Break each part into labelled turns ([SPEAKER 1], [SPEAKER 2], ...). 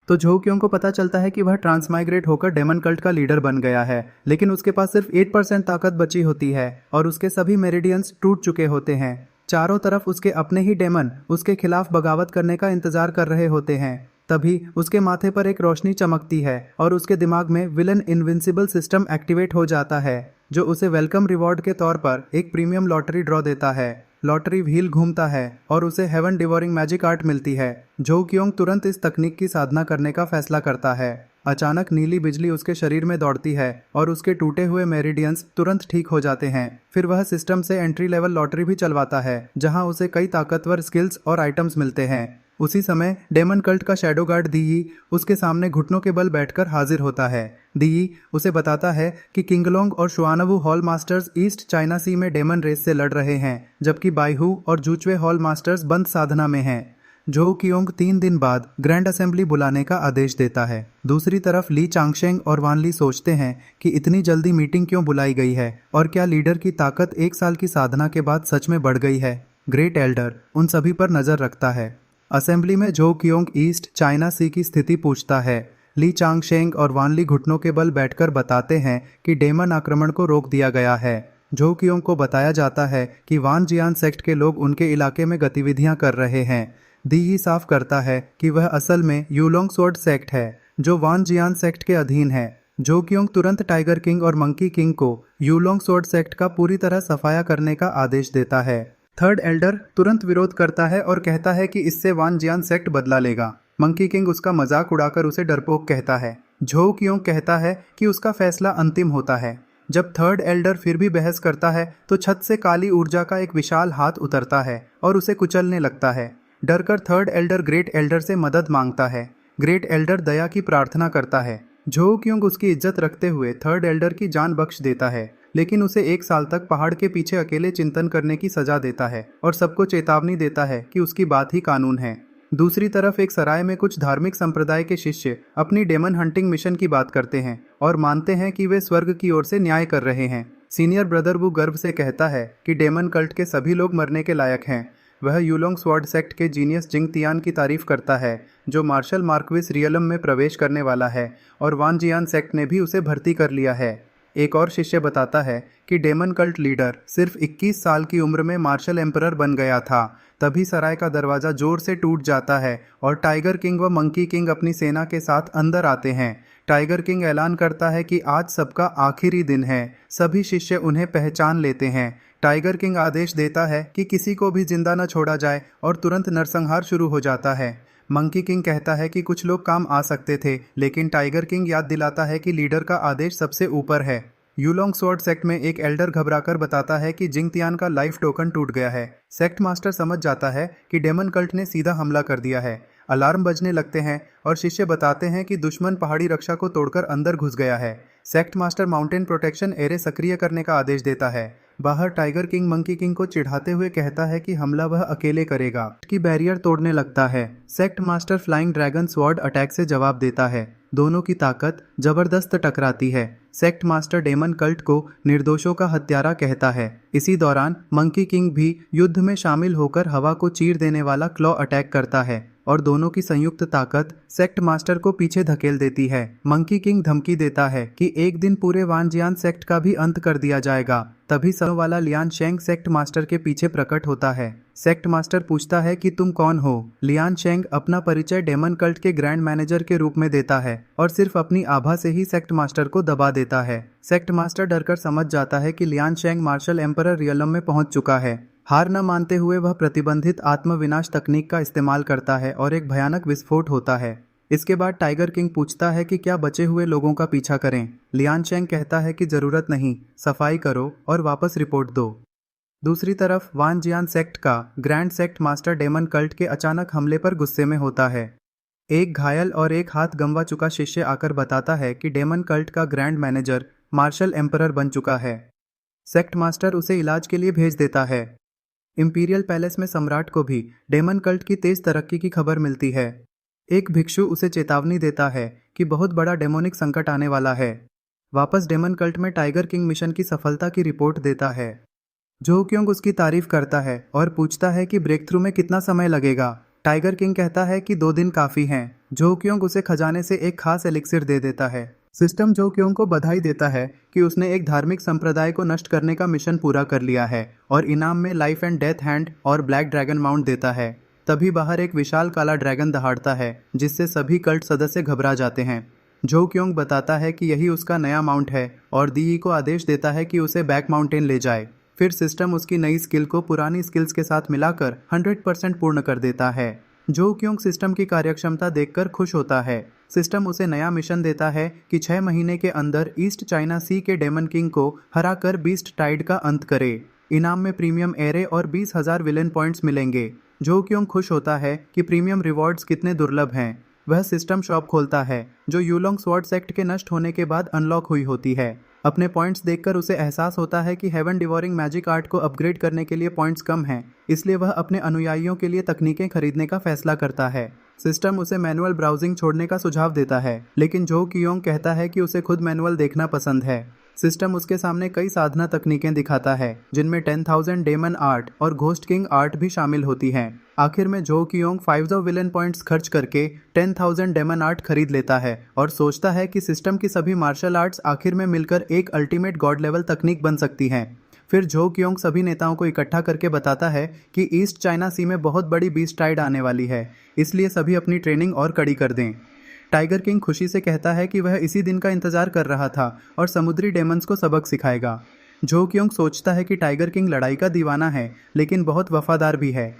[SPEAKER 1] तो झो क्योंग को पता चलता है कि वह ट्रांसमाइग्रेट होकर डेमन कल्ट का लीडर बन गया है, लेकिन उसके पास सिर्फ 8% ताकत बची होती है और उसके सभी मेरिडियंस टूट चुके होते हैं। चारों तरफ उसके अपने ही डेमन उसके खिलाफ बगावत करने का इंतजार कर रहे होते हैं। तभी उसके माथे पर एक रोशनी चमकती है और उसके दिमाग में विलन इनविंसिबल सिस्टम एक्टिवेट हो जाता है, जो उसे वेलकम रिवॉर्ड के तौर पर एक प्रीमियम लॉटरी ड्रॉ देता है। लॉटरी व्हील घूमता है और उसे हेवन डिवोरिंग मैजिक आर्ट मिलती है। झो क्योंग तुरंत इस तकनीक की साधना करने का फैसला करता है। अचानक नीली बिजली उसके शरीर में दौड़ती है और उसके टूटे हुए मेरिडियंस तुरंत ठीक हो जाते हैं। फिर वह सिस्टम से एंट्री लेवल लॉटरी भी चलवाता है, जहां उसे कई ताकतवर स्किल्स और आइटम्स मिलते हैं। उसी समय डेमन कल्ट का शैडो गार्ड दीयी उसके सामने घुटनों के बल बैठकर हाजिर होता है। दीयी उसे बताता है कि किंगलोंग और शुआनवू हॉल मास्टर्स ईस्ट चाइना सी में डेमन रेस से लड़ रहे हैं, जबकि बाइहू और जूचवे हॉल मास्टर्स बंद साधना में हैं। झो क्योंग 3 दिन बाद ग्रैंड असेंबली बुलाने का आदेश देता है। दूसरी तरफ ली चांगशेंग और वान ली सोचते हैं कि इतनी जल्दी मीटिंग क्यों बुलाई गई है और क्या लीडर की ताकत 1 साल की साधना के बाद सच में बढ़ गई है। ग्रेट एल्डर उन सभी पर नजर रखता है। असेंबली में झो क्योंग ईस्ट चाइना सी की स्थिति पूछता है। ली चांगशेंग और वान ली घुटनों के बल बैठकर बताते हैं कि डेमन आक्रमण को रोक दिया गया है। झो क्योंग को बताया जाता है कि वान जियान सेक्ट के लोग उनके इलाके में गतिविधियां कर रहे हैं। दीयी साफ करता है कि वह असल में यूलोंग स्वॉर्ड सेक्ट है, जो वान जियान सेक्ट के अधीन है। झो क्योंग तुरंत टाइगर किंग और मंकी किंग को यूलोंग स्वॉर्ड सेक्ट का पूरी तरह सफाया करने का आदेश देता है। थर्ड एल्डर तुरंत विरोध करता है और कहता है कि इससे वान जियान सेक्ट बदला लेगा। मंकी किंग उसका मजाक उड़ाकर उसे डरपोक कहता है। झो क्योंग कहता है कि उसका फैसला अंतिम होता है। जब थर्ड एल्डर फिर भी बहस करता है तो छत से काली ऊर्जा का एक विशाल हाथ उतरता है और उसे कुचलने लगता है। डरकर थर्ड एल्डर ग्रेट एल्डर से मदद मांगता है। ग्रेट एल्डर दया की प्रार्थना करता है। झो क्योंग उसकी इज्जत रखते हुए थर्ड एल्डर की जान बख्श देता है, लेकिन उसे 1 साल तक पहाड़ के पीछे अकेले चिंतन करने की सजा देता है और सबको चेतावनी देता है कि उसकी बात ही कानून है। दूसरी तरफ एक सराय में कुछ धार्मिक संप्रदाय के शिष्य अपनी डेमन हंटिंग मिशन की बात करते हैं और मानते हैं कि वे स्वर्ग की ओर से न्याय कर रहे हैं। सीनियर ब्रदर वू गर्व से कहता है कि डेमन कल्ट के सभी लोग मरने के लायक हैं। वह यूलोंग स्वॉर्ड सेक्ट के जीनियस जिंग तियान की तारीफ करता है, जो मार्शल मार्क्विस रियलम में प्रवेश करने वाला है, और वान जियान सेक्ट ने भी उसे भर्ती कर लिया है। एक और शिष्य बताता है कि डेमन कल्ट लीडर सिर्फ 21 साल की उम्र में मार्शल एम्परर बन गया था। तभी सराय का दरवाज़ा जोर से टूट जाता है और टाइगर किंग व मंकी किंग अपनी सेना के साथ अंदर आते हैं। टाइगर किंग ऐलान करता है कि आज सबका आखिरी दिन है। सभी शिष्य उन्हें पहचान लेते हैं। टाइगर किंग आदेश देता है कि किसी को भी जिंदा न छोड़ा जाए और तुरंत नरसंहार शुरू हो जाता है। मंकी किंग कहता है कि कुछ लोग काम आ सकते थे, लेकिन टाइगर किंग याद दिलाता है कि लीडर का आदेश सबसे ऊपर है। यूलोंग स्वॉर्ड सेक्ट में एक एल्डर घबराकर बताता है कि जिंग तियान का लाइफ टोकन टूट गया है। सेक्ट मास्टर समझ जाता है कि डेमन कल्ट ने सीधा हमला कर दिया है। अलार्म बजने लगते हैं और शिष्य बताते हैं कि दुश्मन पहाड़ी रक्षा को तोड़कर अंदर घुस गया है। Sect master mountain protection array सक्रिय करने का आदेश देता है। बाहर टाइगर किंग मंकी किंग को चिढ़ाते हुए कहता है कि हमला वह अकेले करेगा। की बैरियर तोड़ने लगता है। Sect master flying dragon sword attack से जवाब देता है। दोनों की ताकत जबरदस्त टकराती है। सेक्ट मास्टर डेमन कल्ट को निर्दोषों का हत्यारा कहता है। इसी दौरान मंकी किंग भी युद्ध में शामिल होकर हवा को चीर देने वाला क्लॉ अटैक करता है और दोनों की संयुक्त ताकत सेक्ट मास्टर को पीछे धकेल देती है। मंकी किंग धमकी देता है कि एक दिन पूरे वान जियान सेक्ट का भी अंत कर दिया जाएगा। तभी सरों वाला लियान शेंग सेक्ट मास्टर के पीछे प्रकट होता है। सेक्ट मास्टर पूछता है कि तुम कौन हो। लियान शेंग अपना परिचय डेमन कल्ट के ग्रैंड मैनेजर के रूप में देता है और सिर्फ अपनी आभा से ही सेक्ट मास्टर को दबा देता है। सेक्ट मास्टर डरकर समझ जाता है कि लियान शेंग मार्शल एम्परर रियलम में पहुंच चुका है। हार न मानते हुए वह प्रतिबंधित आत्मविनाश तकनीक का इस्तेमाल करता है और एक भयानक विस्फोट होता है। इसके बाद टाइगर किंग पूछता है कि क्या बचे हुए लोगों का पीछा करें। लियान शेंग कहता है कि जरूरत नहीं, सफाई करो और वापस रिपोर्ट दो। दूसरी तरफ वान जियान सेक्ट का grand sect master demon cult के अचानक हमले पर गुस्से में होता है। एक घायल और एक हाथ गंवा चुका शिष्य आकर बताता है कि डेमन कल्ट का ग्रैंड मैनेजर मार्शल एम्परर बन चुका है। सेक्ट मास्टर उसे इलाज के लिए भेज देता है। इंपीरियल पैलेस में सम्राट को भी डेमन कल्ट की तेज तरक्की की खबर मिलती है। एक भिक्षु उसे चेतावनी देता है कि बहुत बड़ा डेमोनिक संकट आने वाला है। वापस डेमन कल्ट में टाइगर किंग मिशन की सफलता की रिपोर्ट देता है। झो क्योंग उसकी तारीफ करता है और पूछता है कि ब्रेक थ्रू में कितना समय लगेगा। टाइगर किंग कहता है कि 2 दिन काफ़ी हैं। जो क्योंग उसे खजाने से एक खास एलिक्सिर दे देता है। सिस्टम जो क्योंग को बधाई देता है कि उसने एक धार्मिक संप्रदाय को नष्ट करने का मिशन पूरा कर लिया है और इनाम में लाइफ एंड डेथ हैंड और ब्लैक ड्रैगन माउंट देता है। तभी बाहर एक विशाल काला ड्रैगन दहाड़ता है जिससे सभी कल्ट सदस्य घबरा जाते हैं। जो क्योंग बताता है कि यही उसका नया माउंट है और दी को आदेश देता है कि उसे बैक माउंटेन ले जाए। फिर सिस्टम उसकी नई स्किल को पुरानी स्किल्स के साथ मिलाकर 100% पूर्ण कर देता है। जो क्योंग सिस्टम की कार्यक्षमता देखकर खुश होता है। सिस्टम उसे नया मिशन देता है कि 6 महीने के अंदर ईस्ट चाइना सी के डेमन किंग को हराकर बीस्ट टाइड का अंत करे। इनाम में प्रीमियम एरे और 20,000 विलेन पॉइंट्स मिलेंगे। जो क्योंग खुश होता है कि प्रीमियम रिवॉर्ड्स कितने दुर्लभ हैं। वह सिस्टम शॉप खोलता है जो यूलोंग स्वॉर्ड सेक्ट के नष्ट होने के बाद अनलॉक हुई होती है। अपने पॉइंट्स देखकर उसे एहसास होता है कि हेवन डिवोरिंग मैजिक आर्ट को अपग्रेड करने के लिए पॉइंट्स कम हैं, इसलिए वह अपने अनुयायियों के लिए तकनीकें खरीदने का फैसला करता है। सिस्टम उसे मैनुअल ब्राउजिंग छोड़ने का सुझाव देता है, लेकिन जो कियोंग कहता है कि उसे खुद मैनुअल देखना पसंद है। सिस्टम उसके सामने कई साधना तकनीकें दिखाता है जिनमें 10,000 डेमन आर्ट और घोस्ट किंग आर्ट भी शामिल होती हैं। आखिर में जो कियोंग 500 विलेन पॉइंट्स खर्च करके 10,000 डेमन आर्ट खरीद लेता है और सोचता है कि सिस्टम की सभी मार्शल आर्ट्स आखिर में मिलकर एक अल्टीमेट गॉड लेवल तकनीक बन सकती हैं। फिर जो क्योंग सभी नेताओं को इकट्ठा करके बताता है कि ईस्ट चाइना सी में बहुत बड़ी बीस्ट टाइड आने वाली है, इसलिए सभी अपनी ट्रेनिंग और कड़ी कर दें। टाइगर किंग खुशी से कहता है कि वह इसी दिन का इंतजार कर रहा था और समुद्री डेमन्स को सबक सिखाएगा। जो क्योंग सोचता है कि टाइगर किंग लड़ाई का दीवाना है लेकिन बहुत वफादार भी है।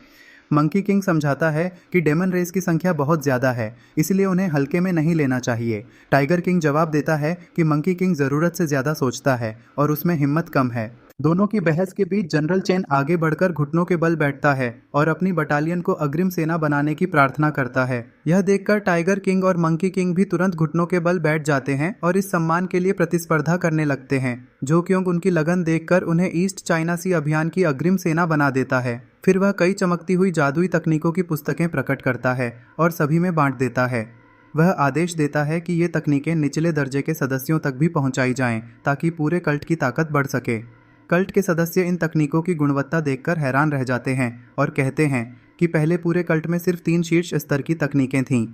[SPEAKER 1] मंकी किंग समझाता है कि डेमन रेस की संख्या बहुत ज़्यादा है, इसलिए उन्हें हल्के में नहीं लेना चाहिए। टाइगर किंग जवाब देता है कि मंकी किंग ज़रूरत से ज़्यादा सोचता है और उसमें हिम्मत कम है। दोनों की बहस के बीच जनरल चेन आगे बढ़कर घुटनों के बल बैठता है और अपनी बटालियन को अग्रिम सेना बनाने की प्रार्थना करता है। यह देखकर टाइगर किंग और मंकी किंग भी तुरंत घुटनों के बल बैठ जाते हैं और इस सम्मान के लिए प्रतिस्पर्धा करने लगते हैं। जो क्योंकि उनकी लगन देखकर उन्हें ईस्ट चाइना सी अभियान की अग्रिम सेना बना देता है। फिर वह कई चमकती हुई जादुई तकनीकों की पुस्तकें प्रकट करता है और सभी में बांट देता है। वह आदेश देता है कि ये तकनीकें निचले दर्जे के सदस्यों तक भी पहुंचाई जाएं ताकि पूरे कल्ट की ताकत बढ़ सके। कल्ट के सदस्य इन तकनीकों की गुणवत्ता देखकर हैरान रह जाते हैं और कहते हैं कि पहले पूरे कल्ट में सिर्फ 3 शीर्ष स्तर की तकनीकें थीं।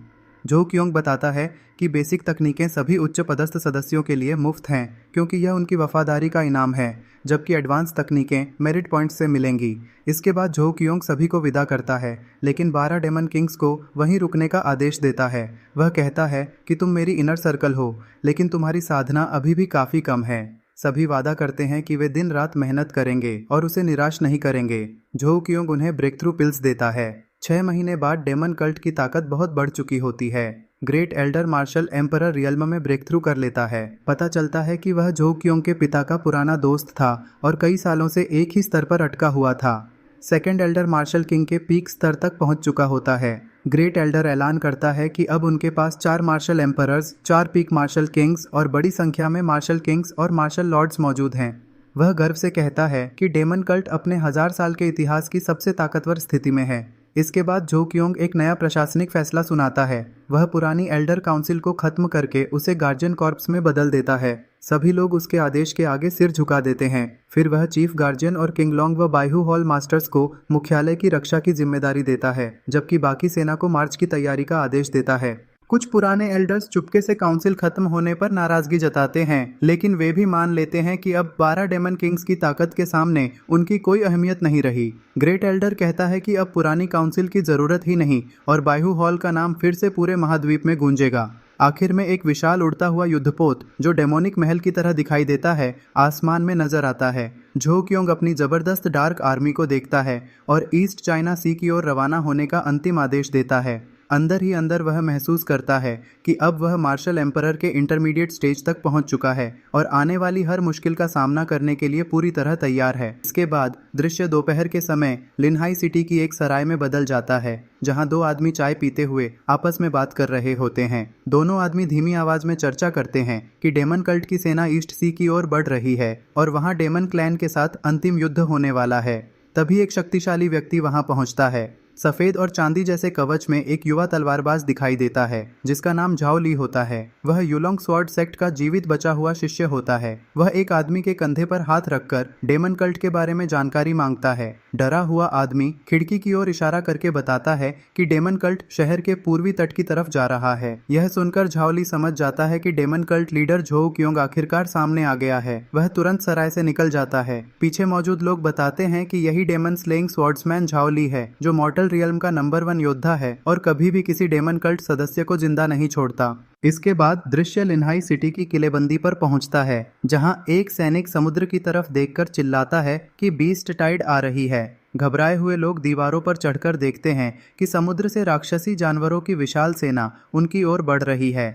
[SPEAKER 1] जो क्योंग बताता है कि बेसिक तकनीकें सभी उच्च पदस्थ सदस्यों के लिए मुफ्त हैं क्योंकि यह उनकी वफादारी का इनाम है, जबकि एडवांस तकनीकें मेरिट पॉइंट्स से मिलेंगी। इसके बाद जो क्योंग सभी को विदा करता है, लेकिन 12 डेमन किंग्स को वहीं रुकने का आदेश देता है। वह कहता है कि तुम मेरी इनर सर्कल हो, लेकिन तुम्हारी साधना अभी भी काफ़ी कम है। सभी वादा करते हैं कि वे दिन रात मेहनत करेंगे और उसे निराश नहीं करेंगे। जो क्योंग उन्हें ब्रेक थ्रू पिल्स देता है। 6 महीने बाद डेमन कल्ट की ताकत बहुत बढ़ चुकी होती है। Great elder martial emperor realm में ब्रेक थ्रू कर लेता है। पता चलता है कि वह जो क्योंग के पिता का पुराना दोस्त था और कई सालों से एक ही स्तर पर अटका हुआ था। सेकेंड एल्डर मार्शल किंग के पीक स्तर तक पहुंच चुका होता है। ग्रेट एल्डर ऐलान करता है कि अब उनके पास 4 martial emperors, 4 peak martial kings और बड़ी संख्या में मार्शल किंग्स और मार्शल लॉर्ड्स मौजूद हैं। वह गर्व से कहता है कि डेमन कल्ट अपने 1000 साल के इतिहास की सबसे ताकतवर स्थिति में है। इसके बाद जो क्योंग एक नया प्रशासनिक फैसला सुनाता है। वह पुरानी एल्डर काउंसिल को खत्म करके उसे गार्जियन कॉर्प्स में बदल देता है। सभी लोग उसके आदेश के आगे सिर झुका देते हैं। फिर वह चीफ गार्जियन और किंगलोंग व बायहू हॉल मास्टर्स को मुख्यालय की रक्षा की जिम्मेदारी देता है, जबकि बाकी सेना को मार्च की तैयारी का आदेश देता है। कुछ पुराने एल्डर्स चुपके से काउंसिल खत्म होने पर नाराजगी जताते हैं, लेकिन वे भी मान लेते हैं कि अब 12 डेमन किंग्स की ताकत के सामने उनकी कोई अहमियत नहीं रही। ग्रेट एल्डर कहता है कि अब पुरानी काउंसिल की जरूरत ही नहीं और बायहू हॉल का नाम फिर से पूरे महाद्वीप में गूंजेगा। आखिर में एक विशाल उड़ता हुआ युद्धपोत जो डेमोनिक महल की तरह दिखाई देता है, आसमान में नजर आता है। जो क्योंग अपनी जबरदस्त डार्क आर्मी को देखता है और ईस्ट चाइना सी की ओर रवाना होने का अंतिम आदेश देता है। अंदर ही अंदर वह महसूस करता है कि अब वह मार्शल एम्परर के इंटरमीडिएट स्टेज तक पहुंच चुका है और आने वाली हर मुश्किल का सामना करने के लिए पूरी तरह तैयार है। इसके बाद दृश्य दोपहर के समय लिनहाई सिटी की एक सराय में बदल जाता है, जहां 2 आदमी चाय पीते हुए आपस में बात कर रहे होते हैं। दोनों आदमी धीमी आवाज में चर्चा करते हैं कि डेमन कल्ट की सेना ईस्ट सी की ओर बढ़ रही है और वहां डेमन क्लैन के साथ अंतिम युद्ध होने वाला है। तभी एक शक्तिशाली व्यक्ति वहां पहुंचता है। सफेद और चांदी जैसे कवच में एक युवा तलवारबाज दिखाई देता है जिसका नाम झाओ ली होता है। वह युलोंग स्वॉर्ड सेक्ट का जीवित बचा हुआ शिष्य होता है। वह एक आदमी के कंधे पर हाथ रखकर डेमन कल्ट के बारे में जानकारी मांगता है। डरा हुआ आदमी खिड़की की ओर इशारा करके बताता है कि डेमन कल्ट शहर के पूर्वी तट की तरफ जा रहा है। यह सुनकर झाओ ली समझ जाता है कि demon cult leader Zhou Qiong आखिरकार सामने आ गया है। वह तुरंत सराय से निकल जाता है। पीछे मौजूद लोग बताते हैं कि यही डेमन स्लेइंग स्वॉर्ड्समैन झाओ ली है जो मॉर्टल रियल्म का नंबर 1 योद्धा है और कभी भी किसी डेमन कल्ट सदस्य को जिंदा नहीं छोड़ता। इसके बाद दृश्य लिन्हाई सिटी की किलेबंदी पर पहुंचता है जहां एक सैनिक समुद्र की तरफ देखकर चिल्लाता है कि बीस्ट टाइड आ रही है। घबराए हुए लोग दीवारों पर चढ़कर देखते हैं कि समुद्र से राक्षसी जानवरों की विशाल सेना उनकी ओर बढ़ रही है।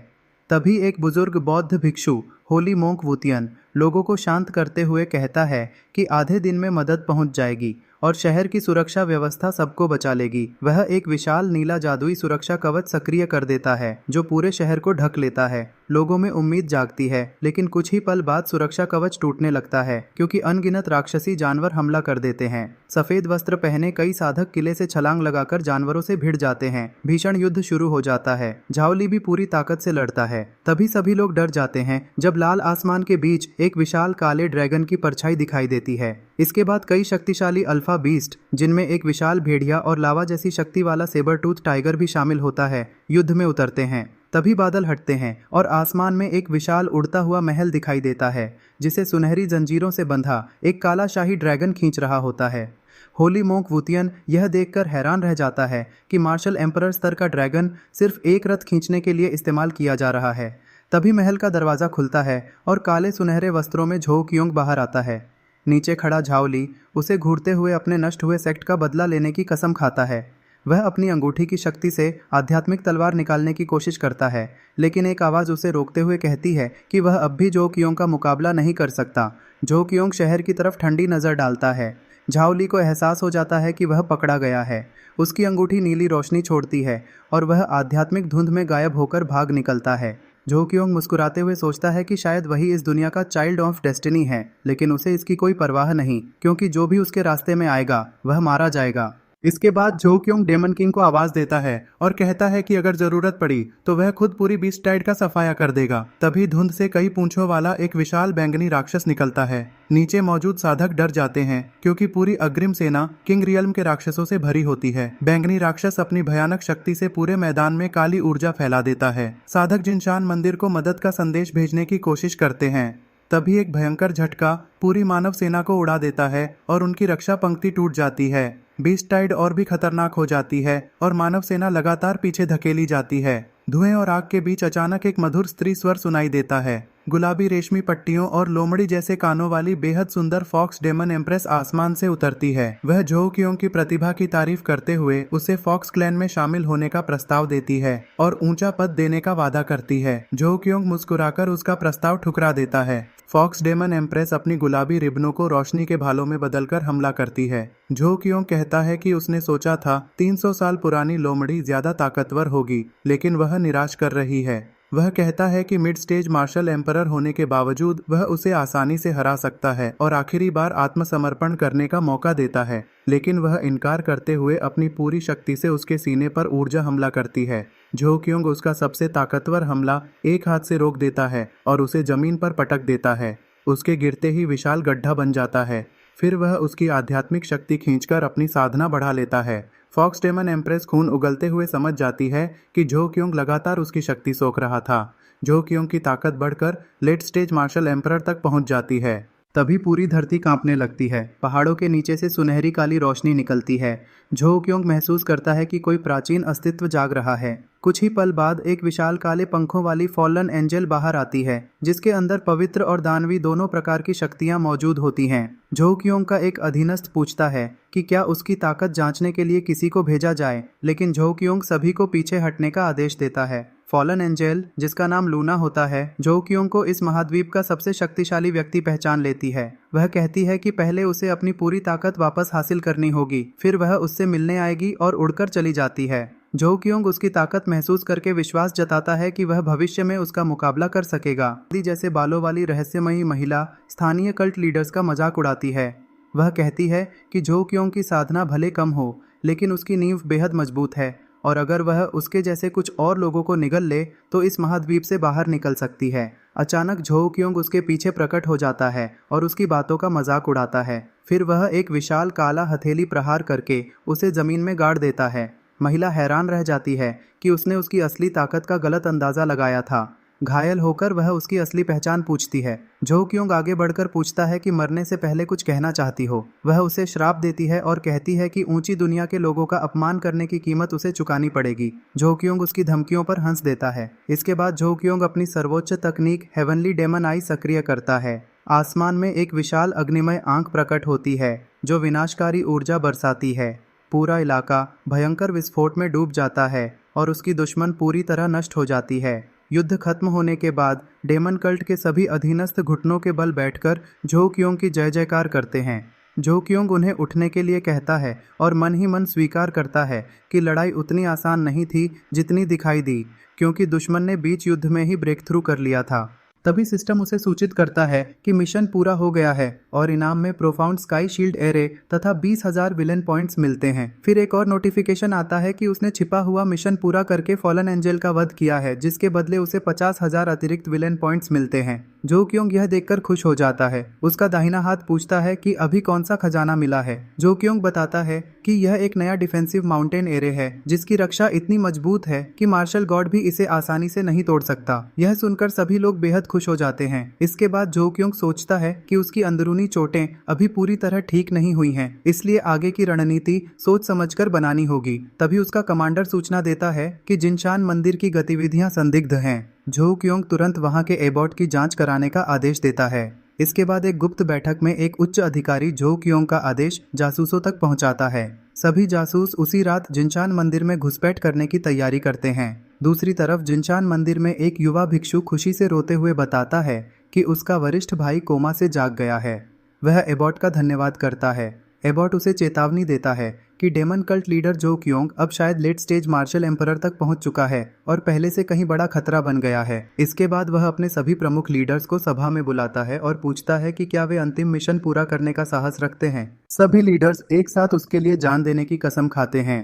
[SPEAKER 1] तभी एक बुजुर्ग बौद्ध भिक्षु होली मोंक वुतियन लोगों को शांत करते हुए कहता है कि आधे दिन में मदद पहुंच जाएगी और शहर की सुरक्षा व्यवस्था सबको बचा लेगी। वह एक विशाल नीला जादुई सुरक्षा कवच सक्रिय कर देता है जो पूरे शहर को ढक लेता है। लोगों में उम्मीद जागती है, लेकिन कुछ ही पल बाद सुरक्षा कवच टूटने लगता है क्योंकि अनगिनत राक्षसी जानवर हमला कर देते हैं। सफेद वस्त्र पहने कई साधक किले से छलांग लगाकर जानवरों से भिड़ जाते हैं। भीषण युद्ध शुरू हो जाता है। झाओ ली भी पूरी ताकत से लड़ता है। तभी सभी लोग डर जाते हैं जब लाल आसमान के बीच एक विशाल काले ड्रैगन की परछाई दिखाई देती है। इसके बाद कई शक्तिशाली अल्फा बीस्ट, जिनमें एक विशाल भेड़िया और लावा जैसी शक्ति वाला सेबर टूथ टाइगर भी शामिल होता है, युद्ध में उतरते हैं। तभी बादल हटते हैं और आसमान में एक विशाल उड़ता हुआ महल दिखाई देता है जिसे सुनहरी जंजीरों से बंधा एक काला शाही ड्रैगन खींच रहा होता है। होली मोंक वुतियन यह देखकर हैरान रह जाता है कि मार्शल एम्परर स्तर का ड्रैगन सिर्फ एक रथ खींचने के लिए इस्तेमाल किया जा रहा है। तभी महल का दरवाजा खुलता है और काले सुनहरे वस्त्रों में झोउ क्योंग बाहर आता है। नीचे खड़ा झाओ ली उसे घूरते हुए अपने नष्ट हुए सेक्ट का बदला लेने की कसम खाता है। वह अपनी अंगूठी की शक्ति से आध्यात्मिक तलवार निकालने की कोशिश करता है, लेकिन एक आवाज़ उसे रोकते हुए कहती है कि वह अब भी झोउ क्योंग का मुकाबला नहीं कर सकता। झोउ क्योंग शहर की तरफ ठंडी नज़र डालता है। झाओ ली को एहसास हो जाता है कि वह पकड़ा गया है। उसकी अंगूठी नीली रोशनी छोड़ती है और वह आध्यात्मिक धुंध में गायब होकर भाग निकलता है। झोउ क्योंग मुस्कुराते हुए सोचता है कि शायद वही इस दुनिया का चाइल्ड ऑफ डेस्टिनी है, लेकिन उसे इसकी कोई परवाह नहीं क्योंकि जो भी उसके रास्ते में आएगा वह मारा जाएगा। इसके बाद झोउ क्योंग डेमन किंग को आवाज देता है और कहता है कि अगर जरूरत पड़ी तो वह खुद पूरी बीस्ट टाइड का सफाया कर देगा। तभी धुंध से कई पूंछों वाला एक विशाल बैंगनी राक्षस निकलता है। नीचे मौजूद साधक डर जाते हैं क्योंकि पूरी अग्रिम सेना किंग रियल्म के राक्षसों से भरी होती है। बैंगनी राक्षस अपनी भयानक शक्ति से पूरे मैदान में काली ऊर्जा फैला देता है। साधक जिनशान मंदिर को मदद का संदेश भेजने की कोशिश करते हैं। तभी एक भयंकर झटका पूरी मानव सेना को उड़ा देता है और उनकी रक्षा पंक्ति टूट जाती है। बीस्ट टाइड और भी खतरनाक हो जाती है और मानव सेना लगातार पीछे धकेली जाती है। धुएं और आग के बीच अचानक एक मधुर स्त्री स्वर सुनाई देता है। गुलाबी रेशमी पट्टियों और लोमड़ी जैसे कानों वाली बेहद सुंदर फॉक्स डेमन एम्प्रेस आसमान से उतरती है। वह झोउ क्योंग की प्रतिभा की तारीफ करते हुए उसे फॉक्स क्लैन में शामिल होने का प्रस्ताव देती है और ऊंचा पद देने का वादा करती है। झोउ क्योंग मुस्कुराकर उसका प्रस्ताव ठुकरा देता है। फॉक्स डेमन एम्प्रेस अपनी गुलाबी रिबनों को रोशनी के भालों में बदलकर हमला करती है। झोउ क्योंग कहता है कि उसने सोचा था 300 साल पुरानी लोमड़ी ज्यादा ताकतवर होगी, लेकिन वह निराश कर रही है। वह कहता है कि मिड स्टेज मार्शल एम्परर होने के बावजूद वह उसे आसानी से हरा सकता है और आखिरी बार आत्मसमर्पण करने का मौका देता है, लेकिन वह इनकार करते हुए अपनी पूरी शक्ति से उसके सीने पर ऊर्जा हमला करती है। झोउ क्योंग उसका सबसे ताकतवर हमला एक हाथ से रोक देता है और उसे जमीन पर पटक देता है। उसके गिरते ही विशाल गड्ढा बन जाता है। फिर वह उसकी आध्यात्मिक शक्ति खींचकर अपनी साधना बढ़ा लेता है। फॉक्स डेमन एम्प्रेस खून उगलते हुए समझ जाती है कि झोउ क्योंग लगातार उसकी शक्ति सोख रहा था। झोउ क्योंग की ताकत बढ़कर लेट स्टेज मार्शल एम्परर तक पहुंच जाती है। तभी पूरी धरती कांपने लगती है। पहाड़ों के नीचे से सुनहरी काली रोशनी निकलती है। झोउ क्योंग महसूस करता है कि कोई प्राचीन अस्तित्व जाग रहा है। कुछ ही पल बाद एक विशाल काले पंखों वाली फॉलन एंजल बाहर आती है, जिसके अंदर पवित्र और दानवी दोनों प्रकार की शक्तियां मौजूद होती हैं। झोउ क्योंग का एक अधीनस्थ पूछता है कि क्या उसकी ताकत जांचने के लिए किसी को भेजा जाए, लेकिन झोउ क्योंग सभी को पीछे हटने का आदेश देता है। फॉलन एंजल, जिसका नाम लूना होता है, झोउ क्योंग को इस महाद्वीप का सबसे शक्तिशाली व्यक्ति पहचान लेती है। वह कहती है कि पहले उसे अपनी पूरी ताकत वापस हासिल करनी होगी, फिर वह उससे मिलने आएगी और उड़कर चली जाती है। झोउ क्योंग उसकी ताकत महसूस करके विश्वास जताता है कि वह भविष्य में उसका मुकाबला कर सकेगा। जैसे बालों वाली रहस्यमयी महिला स्थानीय कल्ट लीडर्स का मजाक उड़ाती है। वह कहती है कि झोउ क्योंग की साधना भले कम हो, लेकिन उसकी नींव बेहद मजबूत है और अगर वह उसके जैसे कुछ और लोगों को निगल ले तो इस महाद्वीप से बाहर निकल सकती है। अचानक झोउ क्योंग उसके पीछे प्रकट हो जाता है और उसकी बातों का मजाक उड़ाता है। फिर वह एक विशाल काला हथेली प्रहार करके उसे जमीन में गाड़ देता है। महिला हैरान रह जाती है कि उसने उसकी असली ताकत का गलत अंदाजा लगाया था। घायल होकर वह उसकी असली पहचान पूछती है। झोउ क्योंग आगे बढ़कर पूछता है कि मरने से पहले कुछ कहना चाहती हो। वह उसे श्राप देती है और कहती है कि ऊंची दुनिया के लोगों का अपमान करने की कीमत उसे चुकानी पड़ेगी। झोउ क्योंग उसकी धमकियों पर हंस देता है। इसके बाद झोउ क्योंग अपनी सर्वोच्च तकनीक हेवनली डेमन आई सक्रिय करता है। आसमान में एक विशाल अग्निमय आंख प्रकट होती है जो विनाशकारी ऊर्जा बरसाती है। पूरा इलाका भयंकर विस्फोट में डूब जाता है और उसकी दुश्मन पूरी तरह नष्ट हो जाती है। युद्ध खत्म होने के बाद डेमन कल्ट के सभी अधीनस्थ घुटनों के बल बैठकर झोउ क्योंग की जय जयकार करते हैं। झोउ क्योंग उन्हें उठने के लिए कहता है और मन ही मन स्वीकार करता है कि लड़ाई उतनी आसान नहीं थी जितनी दिखाई दी, क्योंकि दुश्मन ने बीच युद्ध में ही ब्रेक थ्रू कर लिया था। तभी सिस्टम उसे सूचित करता है कि मिशन पूरा हो गया है और इनाम में प्रोफाउंड स्काई शील्ड एरे तथा 20,000 विलेन पॉइंट्स मिलते हैं। फिर एक और नोटिफिकेशन आता है कि उसने छिपा हुआ मिशन पूरा करके फॉलन एंजल का वध किया है, जिसके बदले उसे 50,000 अतिरिक्त विलेन पॉइंट्स मिलते हैं। झोउ क्योंग यह देखकर खुश हो जाता है। उसका दाहिना हाथ पूछता है कि अभी कौन सा खजाना मिला है। झोउ क्योंग बताता है कि यह एक नया डिफेंसिव माउंटेन एरे है जिसकी रक्षा इतनी मजबूत है कि मार्शल गॉड भी इसे आसानी से नहीं तोड़ सकता। यह सुनकर सभी लोग बेहद खुश हो जाते हैं। इसके बाद झोउ क्योंग सोचता है कि उसकी अंदरूनी चोटें अभी पूरी तरह ठीक नहीं हुई हैं, इसलिए आगे की रणनीति सोच समझकर बनानी होगी। तभी उसका कमांडर सूचना देता है कि जिनशान मंदिर की गतिविधियां संदिग्ध हैं। झोउ क्योंग तुरंत वहां के एबॉट की जांच कराने का आदेश देता है। इसके बाद एक गुप्त बैठक में एक उच्च अधिकारी झोउ क्योंग का आदेश जासूसों तक पहुंचाता है। सभी जासूस उसी रात जिनशान मंदिर में घुसपैठ करने की तैयारी करते हैं। दूसरी तरफ जिनशान मंदिर में एक युवा भिक्षु खुशी से रोते हुए बताता है कि उसका वरिष्ठ भाई कोमा से जाग गया है। वह एबॉट का धन्यवाद करता है। एबॉट उसे चेतावनी देता है कि demon cult leader Zhou Qiong अब शायद लेट स्टेज मार्शल एम्परर तक पहुंच चुका है और पहले से कहीं बड़ा खतरा बन गया है। इसके बाद वह अपने सभी प्रमुख लीडर्स को सभा में बुलाता है और पूछता है कि क्या वे अंतिम मिशन पूरा करने का साहस रखते हैं। सभी लीडर्स एक साथ उसके लिए जान देने की कसम खाते हैं।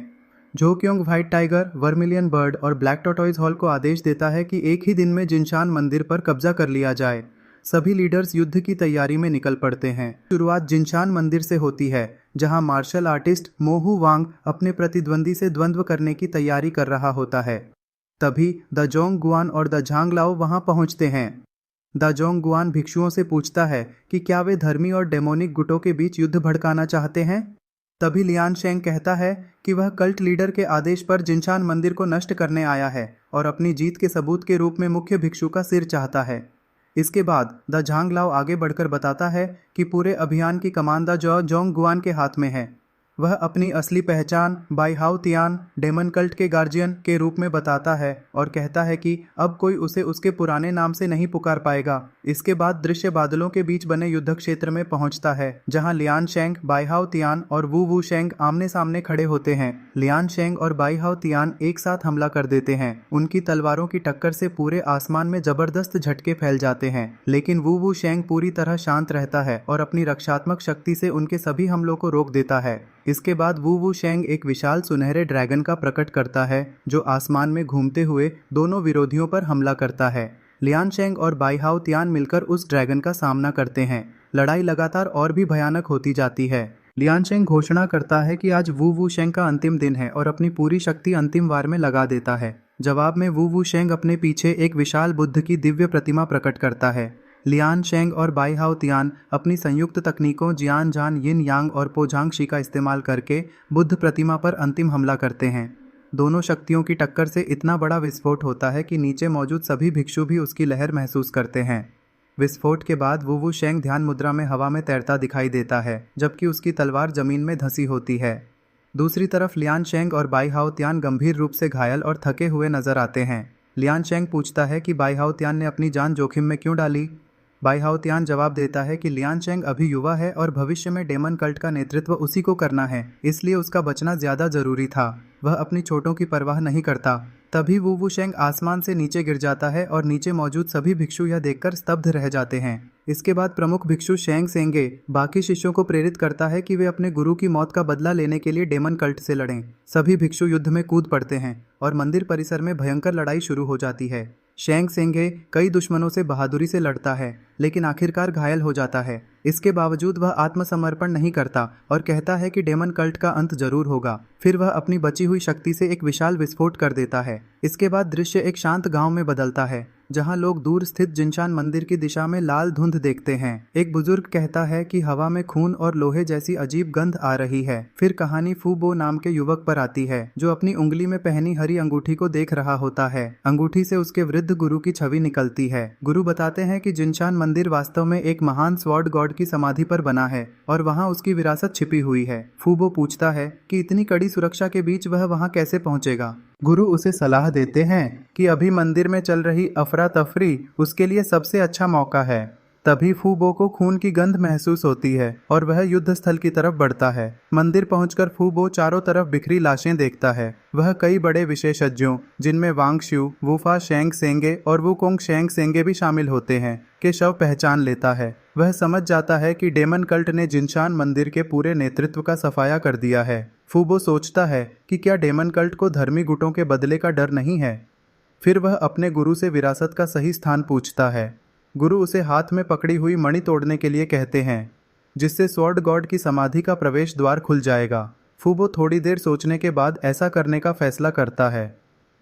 [SPEAKER 1] Zhou Kyung white tiger, vermilion bird और ब्लैक टॉर्टोइज हॉल को आदेश देता है कि एक ही दिन में जिनशान मंदिर पर कब्जा कर लिया जाए। सभी लीडर्स युद्ध की तैयारी में निकल पड़ते हैं। शुरुआत जिनशान मंदिर से होती है जहां मार्शल आर्टिस्ट मोहू वांग अपने प्रतिद्वंदी से द्वंद्व करने की तैयारी कर रहा होता है। तभी द जोंग गुआन और द झांग लाओ वहां पहुंचते हैं। द जोंग गुआन भिक्षुओं से पूछता है कि क्या वे धर्मी और डेमोनिक गुटों के बीच युद्ध भड़काना चाहते हैं। तभी लियान शेंग कहता है कि वह कल्ट लीडर के आदेश पर जिनशान मंदिर को नष्ट करने आया है और अपनी जीत के सबूत के रूप में मुख्य भिक्षु का सिर चाहता है। इसके बाद द झांग लाओ आगे बढ़कर बताता है कि पूरे अभियान की कमान द जोंग गुआन के हाथ में है। वह अपनी असली पहचान Bai Hao Tian demon cult के गार्जियन के रूप में बताता है और कहता है कि अब कोई उसे उसके पुराने नाम से नहीं पुकार पाएगा। इसके बाद दृश्य बादलों के बीच बने युद्ध क्षेत्र में पहुंचता है जहां लियान शेंग, बाई हाउ तियान और वू वू शेंग आमने सामने खड़े होते हैं। लियान शेंग और बाई हाउ तियान एक साथ हमला कर देते हैं। उनकी तलवारों की टक्कर से पूरे आसमान में जबरदस्त झटके फैल जाते हैं, लेकिन वू वू शेंग पूरी तरह शांत रहता है और अपनी रक्षात्मक शक्ति से उनके सभी हमलों को रोक देता है। इसके बाद वू वू शेंग एक विशाल सुनहरे ड्रैगन का प्रकट करता है जो आसमान में घूमते हुए दोनों विरोधियों पर हमला करता है। लियान शेंग और बाई हाउ तियान मिलकर उस ड्रैगन का सामना करते हैं। लड़ाई लगातार और भी भयानक होती जाती है। लियान शेंग घोषणा करता है कि आज वू वू शेंग का अंतिम दिन है और अपनी पूरी शक्ति अंतिम वार में लगा देता है। जवाब में वू वू शेंग अपने पीछे एक विशाल बुद्ध की दिव्य प्रतिमा प्रकट करता है। लियान शेंग और बाई हाउ तियान अपनी संयुक्त तकनीकों जियान जान यिन यांग और पोजांग शी का इस्तेमाल करके बुद्ध प्रतिमा पर अंतिम हमला करते हैं। दोनों शक्तियों की टक्कर से इतना बड़ा विस्फोट होता है कि नीचे मौजूद सभी भिक्षु भी उसकी लहर महसूस करते हैं। विस्फोट के बाद वू वू शेंग ध्यान मुद्रा में हवा में तैरता दिखाई देता है, जबकि उसकी तलवार जमीन में धंसी होती है। दूसरी तरफ लियान शेंग और बाई हाउ तियान गंभीर रूप से घायल और थके हुए नजर आते हैं। लियान शेंग पूछता है कि बाई हाउ तियान ने अपनी जान जोखिम में क्यों डाली। बाई हाउ तियान जवाब देता है कि लियान शेंग अभी युवा है और भविष्य में डेमन कल्ट का नेतृत्व उसी को करना है, इसलिए उसका बचना ज्यादा जरूरी था। वह अपनी चोटों की परवाह नहीं करता। तभी वू वू शेंग आसमान से नीचे गिर जाता है और नीचे मौजूद सभी भिक्षु यह देखकर स्तब्ध रह जाते हैं। इसके बाद प्रमुख भिक्षु शेंग सेंगे बाकी शिष्यों को प्रेरित करता है कि वे अपने गुरु की मौत का बदला लेने के लिए डेमन कल्ट से लड़ें। सभी भिक्षु युद्ध में कूद पड़ते हैं और मंदिर परिसर में भयंकर लड़ाई शुरू हो जाती है। शेंग सेंगे कई दुश्मनों से बहादुरी से लड़ता है, लेकिन आखिरकार घायल हो जाता है। इसके बावजूद वह आत्मसमर्पण नहीं करता और कहता है कि डेमन कल्ट का अंत जरूर होगा। फिर वह अपनी बची हुई शक्ति से एक विशाल विस्फोट कर देता है। इसके बाद दृश्य एक शांत गांव में बदलता है, जहां लोग दूर स्थित जिनशान मंदिर की दिशा में लाल धुंध देखते हैं। एक बुजुर्ग कहता है कि हवा में खून और लोहे जैसी अजीब गंध आ रही है। फिर कहानी फूबो नाम के युवक पर आती है, जो अपनी उंगली में पहनी हरी अंगूठी को देख रहा होता है। अंगूठी से उसके वृद्ध गुरु की छवि निकलती है। गुरु बताते हैं कि जिनशान मंदिर वास्तव में एक महान स्वॉर्ड गॉड की समाधि पर बना है और वहाँ उसकी विरासत छिपी हुई है। फूबो पूछता है कि इतनी कड़ी सुरक्षा के बीच वह वहाँ कैसे पहुँचेगा। गुरु उसे सलाह देते हैं कि अभी मंदिर में चल रही अफरा तफरी उसके लिए सबसे अच्छा मौका है। तभी फूबो को खून की गंध महसूस होती है और वह युद्ध स्थल की तरफ बढ़ता है। मंदिर पहुंचकर फूबो चारों तरफ बिखरी लाशें देखता है। वह कई बड़े विशेषज्ञों, जिनमें वांग शू, वुफा शेंग सेंगे और वुकोंग शेंग सेंगे भी शामिल होते हैं, के शव पहचान लेता है। वह समझ जाता है कि डेमन कल्ट ने जिनशान मंदिर के पूरे नेतृत्व का सफाया कर दिया है। फूबो सोचता है कि क्या डेमन कल्ट को धर्मी गुटों के बदले का डर नहीं है। फिर वह अपने गुरु से विरासत का सही स्थान पूछता है। गुरु उसे हाथ में पकड़ी हुई मणि तोड़ने के लिए कहते हैं, जिससे स्वॉर्ड गॉड की समाधि का प्रवेश द्वार खुल जाएगा। फूबो थोड़ी देर सोचने के बाद ऐसा करने का फैसला करता है।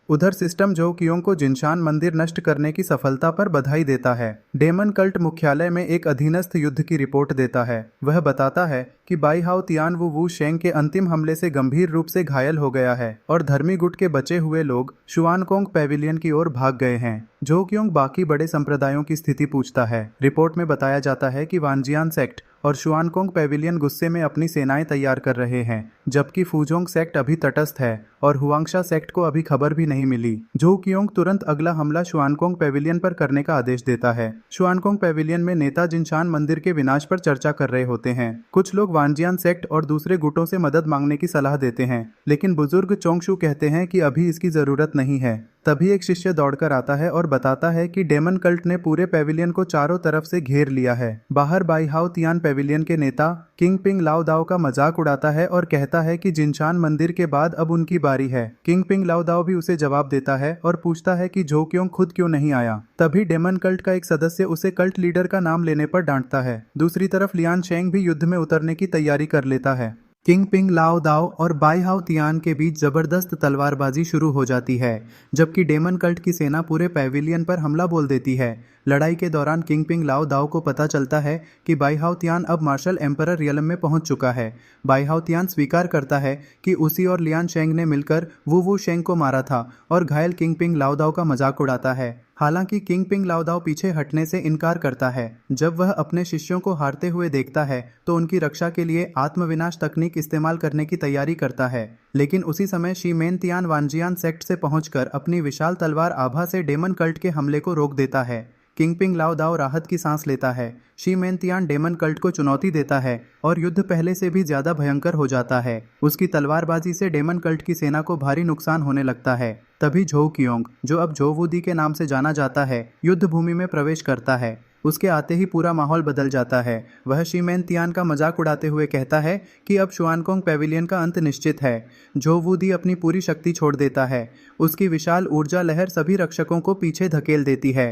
[SPEAKER 1] उधर सिस्टम जो कियों को जिनशान मंदिर नष्ट करने की सफलता पर बधाई देता है। डेमन कल्ट मुख्यालय में एक अधीनस्थ युद्ध की रिपोर्ट देता है। वह बताता है कि बाई हाओ तियान वू शेंग के अंतिम हमले से गंभीर रूप से घायल हो गया है और धर्मी गुट के बचे हुए लोग शुआनकोंग पैविलियन की ओर भाग गए हैं। जो कियोंग बाकी बड़े संप्रदायों की स्थिति पूछता है। रिपोर्ट में बताया जाता है कि वानजियान सेक्ट और शुआनकोंग पैविलियन गुस्से में अपनी सेनाएं तैयार कर रहे हैं, जबकि फूजोंग सेक्ट अभी तटस्थ है और हुआंगशा सेक्ट को अभी खबर भी नहीं मिली। जो कियोंग तुरंत अगला हमला शुआनकोंग पैविलियन पर करने का आदेश देता है। शुआनकोंग पैविलियन में नेता जिनशान मंदिर के विनाश पर चर्चा कर रहे होते हैं। कुछ लोग वानजियान सेक्ट और दूसरे गुटों से मदद मांगने की सलाह देते हैं, लेकिन बुजुर्ग चोंगशू कहते हैं कि अभी इसकी जरूरत नहीं है। तभी एक शिष्य दौड़कर आता है और बताता है कि डेमन कल्ट ने पूरे पैविलियन को चारों तरफ से घेर लिया है। बाहर बाई हाओ तियान पैविलियन के नेता किंग पिंग लाओ दाओ का मजाक उड़ाता है और कहता है कि जिनशान मंदिर के बाद अब उनकी बारी है। किंग पिंग लाओ दाओ भी उसे जवाब देता है और पूछता है कि जो कियोंग खुद क्यों नहीं आया। तभी डेमन कल्ट का एक सदस्य उसे कल्ट लीडर का नाम लेने पर डांटता है। दूसरी तरफ लियान शेंग भी युद्ध में उतरने की तैयारी कर लेता है। किंग पिंग लाओ दाओ और बाई हाओ तियान के बीच जबरदस्त तलवारबाजी शुरू हो जाती है, जबकि डेमन कल्ट की सेना पूरे पैविलियन पर हमला बोल देती है। लड़ाई के दौरान किंग पिंग लाओ दाओ को पता चलता है कि बाई हाओ तियान अब मार्शल एम्परर रियलम में पहुंच चुका है। बाई हाओ तियान स्वीकार करता है कि उसी और लियान शेंग ने मिलकर वू शेंग को मारा था और घायल किंग पिंग लाओ दाओ का मजाक उड़ाता है। हालांकि किंग पिंग लाओ दाओ पीछे हटने से इनकार करता है। जब वह अपने शिष्यों को हारते हुए देखता है तो उनकी रक्षा के लिए आत्मविनाश तकनीक इस्तेमाल करने की तैयारी करता है, लेकिन उसी समय शीमेन तियान वानजियान सेक्ट से पहुंचकर अपनी विशाल तलवार आभा से डेमन कल्ट के हमले को रोक देता है। किंग पिंग लाओ दाओ राहत की सांस लेता है। शीमेन तियान डेमन कल्ट को चुनौती देता है और युद्ध पहले से भी ज्यादा भयंकर हो जाता है। उसकी तलवारबाजी से डेमन कल्ट की सेना को भारी नुकसान होने लगता है। तभी झो कियोंग, जो अब झो वूदी के नाम से जाना जाता है, युद्ध भूमि में प्रवेश करता है। उसके आते ही पूरा माहौल बदल जाता है। वह शीमेन तियान का मजाक उड़ाते हुए कहता है कि अब शुआनकोंग पैविलियन का अंत निश्चित है। झो वूदी अपनी पूरी शक्ति छोड़ देता है। उसकी विशाल ऊर्जा लहर सभी रक्षकों को पीछे धकेल देती है।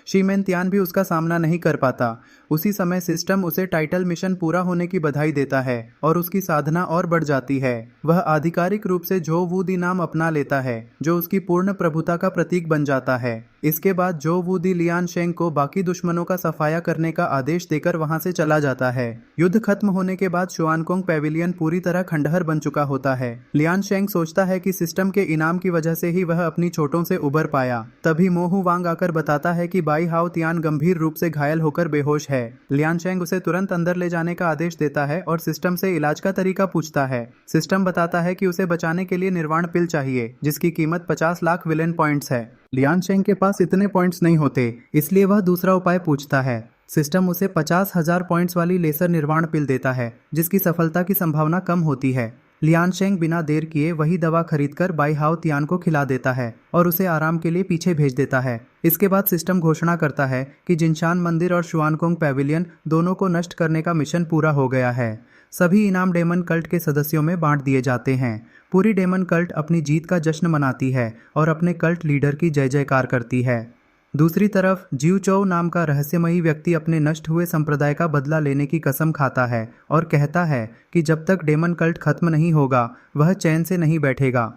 [SPEAKER 1] शीमेन तियान भी उसका सामना नहीं कर पाता। उसी समय सिस्टम उसे टाइटल मिशन पूरा होने की बधाई देता है और उसकी साधना और बढ़ जाती है। वह आधिकारिक रूप से झो वूदी नाम अपना लेता है, जो उसकी पूर्ण प्रभुता का प्रतीक बन जाता है। इसके बाद झो वूदी लियान शेंग को बाकी दुश्मनों का सफाया करने का आदेश देकर वहां से चला जाता है। युद्ध खत्म होने के बाद शुआनकोंग पैविलियन पूरी तरह खंडहर बन चुका होता है। लियान शेंग सोचता है कि सिस्टम के इनाम की वजह से ही वह अपनी चोटों से उबर पाया। तभी मोहू वांग आकर बताता है कि बाई हाओ तियान गंभीर रूप से घायल होकर बेहोश है। लियान शेंग उसे तुरंत अंदर ले जाने का आदेश देता है और सिस्टम से इलाज का तरीका पूछता है। सिस्टम बताता है कि उसे बचाने के लिए निर्वाण पिल चाहिए, जिसकी कीमत 50 लाख विलेन पॉइंट्स है। लियान शेंग के पास इतने पॉइंट्स नहीं होते, इसलिए वह दूसरा उपाय पूछता है। सिस्टम उसे 50,000 पॉइंट्स वाली लेसर निर्वाण पिल देता है, जिसकी सफलता की संभावना कम होती है। लियांशेंग बिना देर किए वही दवा खरीदकर बाई हाओ तियान को खिला देता है और उसे आराम के लिए पीछे भेज देता है। इसके बाद सिस्टम घोषणा करता है कि जिनशान मंदिर और शुआनकोंग पैविलियन दोनों को नष्ट करने का मिशन पूरा हो गया है। सभी इनाम डेमन कल्ट के सदस्यों में बांट दिए जाते हैं। पूरी डेमन कल्ट अपनी जीत का जश्न मनाती है और अपने कल्ट लीडर की जय जयकार करती है। दूसरी तरफ जिऊ चौ नाम का रहस्यमयी व्यक्ति अपने नष्ट हुए संप्रदाय का बदला लेने की कसम खाता है और कहता है कि जब तक डेमन कल्ट खत्म नहीं होगा वह चैन से नहीं बैठेगा।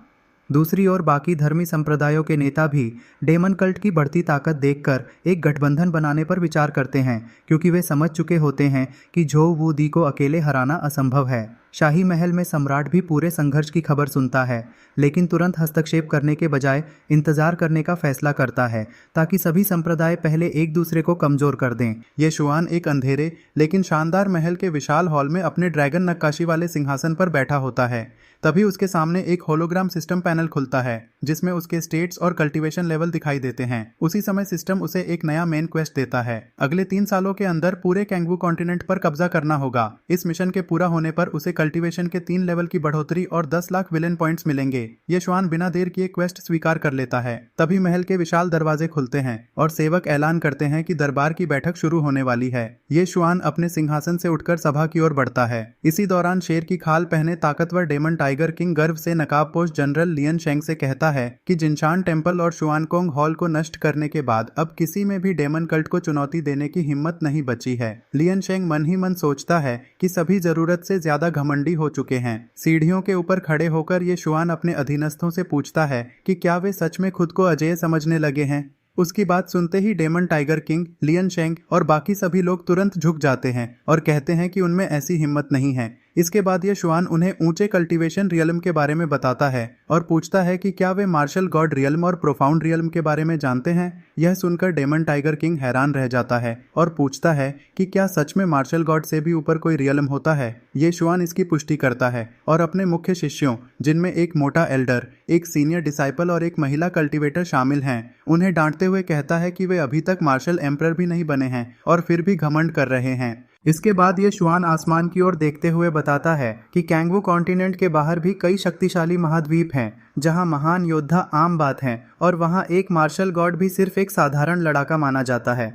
[SPEAKER 1] दूसरी ओर बाकी धर्मी संप्रदायों के नेता भी डेमन कल्ट की बढ़ती ताकत देखकर एक गठबंधन बनाने पर विचार करते हैं, क्योंकि वे समझ चुके होते हैं कि झोउ वू दी को अकेले हराना असंभव है। शाही महल में सम्राट भी पूरे संघर्ष की खबर सुनता है, लेकिन तुरंत हस्तक्षेप करने के बजाय इंतजार करने का फैसला करता है ताकि सभी संप्रदाय पहले एक दूसरे को कमजोर कर दें। ये शुआन एक अंधेरे लेकिन शानदार महल के विशाल हॉल में अपने ड्रैगन नक्काशी वाले सिंहासन पर बैठा होता है। तभी उसके सामने एक होलोग्राम सिस्टम पैनल खुलता है जिसमें उसके स्टेट्स और कल्टीवेशन लेवल दिखाई देते हैं। उसी समय सिस्टम उसे एक नया मेन क्वेस्ट देता है। अगले 3 सालों के अंदर पूरे कैंगवू कॉन्टिनेंट पर कब्जा करना होगा। इस मिशन के पूरा होने पर उसे कल्टीवेशन के 3 लेवल की बढ़ोतरी और 10 लाख विलेन पॉइंट्स मिलेंगे। ये शुआन बिना देर किए क्वेस्ट स्वीकार कर लेता है। तभी महल के विशाल दरवाजे खुलते हैं और सेवक ऐलान करते हैं कि दरबार की बैठक शुरू होने वाली है। ये शुआन अपने सिंहासन से उठकर सभा की ओर बढ़ता है। इसी दौरान शेर की खाल पहने ताकतवर डेमन टाइगर किंग गर्व से नकाबपोश जनरल लियन शेंग से कहता है कि जिनशान टेम्पल और शुआनकोंग हॉल को नष्ट करने के बाद अब किसी में भी डेमन कल्ट को चुनौती देने की हिम्मत नहीं बची है। लियन शेंग मन ही मन सोचता है कि सभी जरूरत से ज्यादा घमंडी हो चुके हैं। सीढ़ियों के ऊपर खड़े होकर ये शुआन अपने अधीनस्थों से पूछता है कि क्या वे सच में खुद को अजेय समझने लगे हैं। उसकी बात सुनते ही डेमन टाइगर किंग, लियन शेंग और बाकी सभी लोग तुरंत झुक जाते हैं और कहते हैं कि उनमें ऐसी हिम्मत नहीं है। इसके बाद ये शुआन उन्हें ऊंचे कल्टीवेशन रियल्म के बारे में बताता है और पूछता है कि क्या वे मार्शल गॉड रियल्म और प्रोफाउंड रियल्म के बारे में जानते हैं। यह सुनकर डेमन टाइगर किंग हैरान रह जाता है और पूछता है कि क्या सच में मार्शल गॉड से भी ऊपर कोई रियल्म होता है। ये शुआन इसकी पुष्टि करता है और अपने मुख्य शिष्यों, जिनमें एक मोटा एल्डर, एक सीनियर डिसाइपल और एक महिला कल्टीवेटर शामिल हैं, उन्हें डांटते हुए कहता है कि वे अभी तक मार्शल एम्परर भी नहीं बने हैं और फिर भी घमंड कर रहे हैं। इसके बाद ये शुआन आसमान की ओर देखते हुए बताता है कि कैंगवू कॉन्टिनेंट के बाहर भी कई शक्तिशाली महाद्वीप हैं जहां महान योद्धा आम बात हैं और वहां एक मार्शल गॉड भी सिर्फ एक साधारण लड़ाका माना जाता है।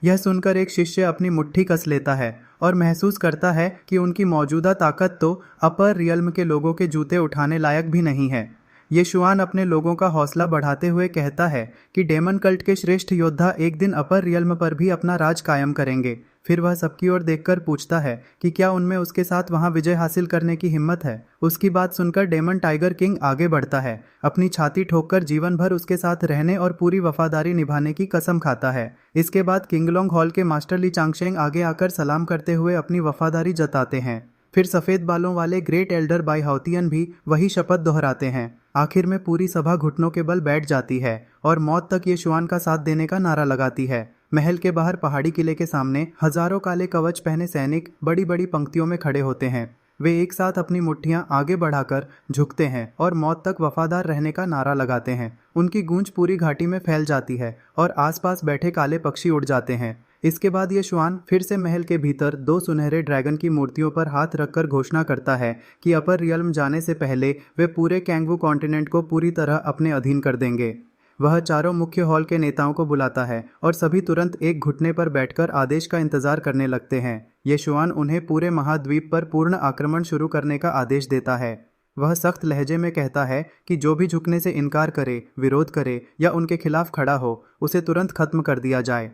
[SPEAKER 1] यह सुनकर एक शिष्य अपनी मुट्ठी कस लेता है और महसूस करता है कि उनकी मौजूदा ताकत तो अपर रियल्म के लोगों के जूते उठाने लायक भी नहीं है। ये शुआन अपने लोगों का हौसला बढ़ाते हुए कहता है कि डेमन कल्ट के श्रेष्ठ योद्धा एक दिन अपर रियल्म पर भी अपना राज कायम करेंगे। फिर वह सबकी ओर देखकर पूछता है कि क्या उनमें उसके साथ वहां विजय हासिल करने की हिम्मत है। उसकी बात सुनकर डेमन टाइगर किंग आगे बढ़ता है, अपनी छाती ठोककर जीवन भर उसके साथ रहने और पूरी वफादारी निभाने की कसम खाता है। इसके बाद किंगलोंग हॉल के मास्टर ली चांगशेंग आगे आकर सलाम करते हुए अपनी वफादारी जताते हैं। फिर सफेद बालों वाले ग्रेट एल्डर बाई हाउतियन भी वही शपथ दोहराते हैं। आखिर में पूरी सभा घुटनों के बल बैठ जाती है और मौत तक ये शुआन का साथ देने का नारा लगाती है। महल के बाहर पहाड़ी किले के सामने हजारों काले कवच पहने सैनिक बड़ी बड़ी पंक्तियों में खड़े होते हैं। वे एक साथ अपनी मुट्ठियां आगे बढ़ाकर झुकते हैं और मौत तक वफादार रहने का नारा लगाते हैं। उनकी गूंज पूरी घाटी में फैल जाती है और आसपास बैठे काले पक्षी उड़ जाते हैं। इसके बाद ये शुआन फिर से महल के भीतर 2 सुनहरे ड्रैगन की मूर्तियों पर हाथ रखकर घोषणा करता है कि अपर रियल्म जाने से पहले वे पूरे कैंगवू कॉन्टिनेंट को पूरी तरह अपने अधीन कर देंगे। वह चारों मुख्य हॉल के नेताओं को बुलाता है और सभी तुरंत एक घुटने पर बैठकर आदेश का इंतजार करने लगते हैं। ये शुआन उन्हें पूरे महाद्वीप पर पूर्ण आक्रमण शुरू करने का आदेश देता है। वह सख्त लहजे में कहता है कि जो भी झुकने से इनकार करे, विरोध करे या उनके खिलाफ खड़ा हो, उसे तुरंत खत्म कर दिया जाए।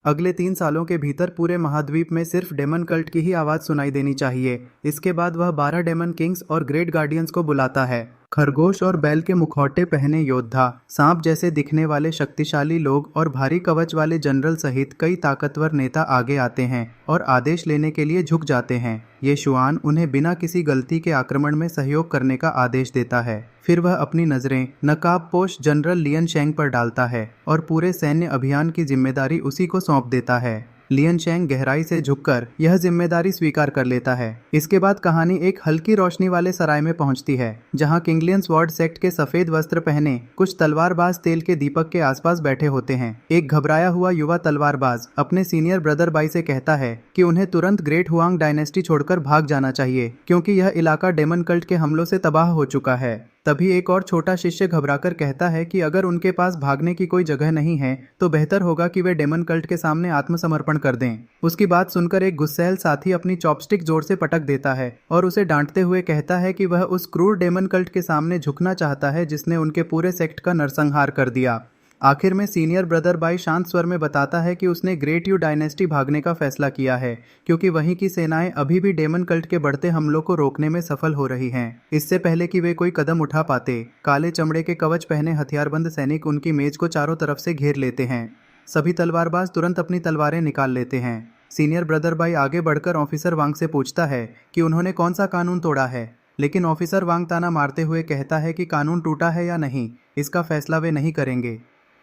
[SPEAKER 1] अगले 3 सालों के भीतर पूरे महाद्वीप में सिर्फ डेमन कल्ट की ही आवाज़ सुनाई देनी चाहिए। इसके बाद वह 12 डेमन किंग्स और ग्रेट गार्डियंस को बुलाता है। खरगोश और बैल के मुखौटे पहने योद्धा, सांप जैसे दिखने वाले शक्तिशाली लोग और भारी कवच वाले जनरल सहित कई ताकतवर नेता आगे आते हैं और आदेश लेने के लिए झुक जाते हैं। ये शुआन उन्हें बिना किसी गलती के आक्रमण में सहयोग करने का आदेश देता है। फिर वह अपनी नज़रें नकाबपोश जनरल लियन शेंग पर डालता है और पूरे सैन्य अभियान की जिम्मेदारी उसी को सौंप देता है। लियन शेंग गहराई से झुककर यह जिम्मेदारी स्वीकार कर लेता है। इसके बाद कहानी एक हल्की रोशनी वाले सराय में पहुंचती है, जहां किंगलियन स्वॉर्ड सेक्ट के सफेद वस्त्र पहने कुछ तलवारबाज तेल के दीपक के आसपास बैठे होते हैं। एक घबराया हुआ युवा तलवारबाज अपने सीनियर ब्रदर बाई से कहता है कि उन्हें तुरंत ग्रेट हुआंग डायनेस्टी छोड़कर भाग जाना चाहिए क्योंकि यह इलाका डेमन कल्ट के हमलों से तबाह हो चुका है। तभी एक और छोटा शिष्य घबराकर कहता है कि अगर उनके पास भागने की कोई जगह नहीं है तो बेहतर होगा कि वे डेमन कल्ट के सामने आत्मसमर्पण कर दें। उसकी बात सुनकर एक गुस्सैल साथी अपनी चॉपस्टिक जोर से पटक देता है और उसे डांटते हुए कहता है कि वह उस क्रूर डेमन कल्ट के सामने झुकना चाहता है जिसने उनके पूरे सेक्ट का नरसंहार कर दिया। आखिर में सीनियर ब्रदर बाई शांत स्वर में बताता है कि उसने ग्रेट यू डायनेस्टी भागने का फैसला किया है क्योंकि वहीं की सेनाएं अभी भी डेमन कल्ट के बढ़ते हमलों को रोकने में सफल हो रही हैं। इससे पहले कि वे कोई कदम उठा पाते, काले चमड़े के कवच पहने हथियारबंद सैनिक उनकी मेज को चारों तरफ से घेर लेते हैं। सभी तलवारबाज तुरंत अपनी तलवारें निकाल लेते हैं। सीनियर ब्रदर बाई आगे बढ़कर ऑफिसर वांग से पूछता है कि उन्होंने कौन सा कानून तोड़ा है, लेकिन ऑफिसर वांग ताना मारते हुए कहता है कि कानून टूटा है या नहीं, इसका फैसला वे नहीं करेंगे।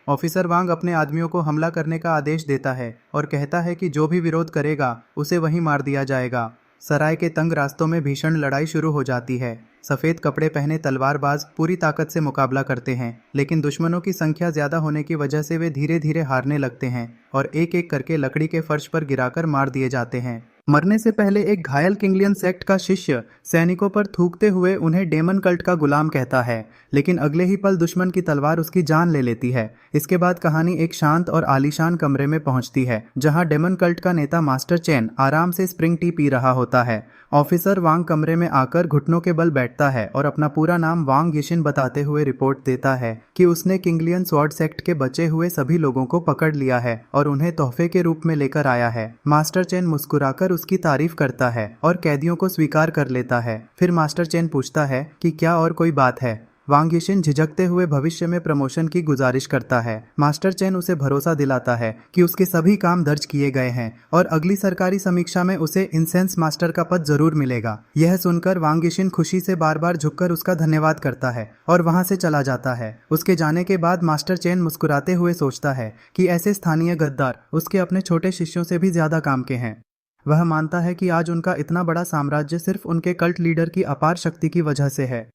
[SPEAKER 1] ऑफिसर वांग अपने आदमियों को हमला करने का आदेश देता है और कहता है कि जो भी विरोध करेगा उसे वहीं मार दिया जाएगा। सराय के तंग रास्तों में भीषण लड़ाई शुरू हो जाती है। सफ़ेद कपड़े पहने तलवारबाज पूरी ताकत से मुकाबला करते हैं, लेकिन दुश्मनों की संख्या ज़्यादा होने की वजह से वे धीरे धीरे हारने लगते हैं और एक एक करके लकड़ी के फर्श पर गिराकर मार दिए जाते हैं। मरने से पहले एक घायल किंगलियन सेक्ट का शिष्य सैनिकों पर थूकते हुए उन्हें डेमन कल्ट का गुलाम कहता है, लेकिन अगले ही पल दुश्मन की तलवार उसकी जान ले लेती है। इसके बाद कहानी एक शांत और आलीशान कमरे में पहुंचती है जहां डेमन कल्ट का नेता मास्टर चेन आराम से स्प्रिंग टी पी रहा होता है। ऑफिसर वांग कमरे में आकर घुटनों के बल बैठता है और अपना पूरा नाम वांग यिशिन बताते हुए रिपोर्ट देता है कि उसने किंगलियन स्वॉर्ड सेक्ट के बचे हुए सभी लोगों को पकड़ लिया है और उन्हें तोहफे के रूप में लेकर आया है। मास्टर चेन मुस्कुराकर उसकी तारीफ करता है और कैदियों को स्वीकार कर लेता है। फिर मास्टर चेन पूछता है कि क्या और कोई बात है। वांग यिशिन झिझकते हुए भविष्य में प्रमोशन की गुजारिश करता है। मास्टर चेन उसे भरोसा दिलाता है कि उसके सभी काम दर्ज किए गए हैं और अगली सरकारी समीक्षा में उसे इंसेंस मास्टर का पद जरूर मिलेगा। यह सुनकर वांग यिशिन खुशी से बार बार झुककर उसका धन्यवाद करता है और वहां से चला जाता है। उसके जाने के बाद मास्टर चेन मुस्कुराते हुए सोचता है कि ऐसे स्थानीय गद्दार उसके अपने छोटे शिष्यों से भी ज्यादा काम के हैं। वह मानता है कि आज उनका इतना बड़ा साम्राज्य सिर्फ उनके कल्ट लीडर की अपार शक्ति की वजह से है।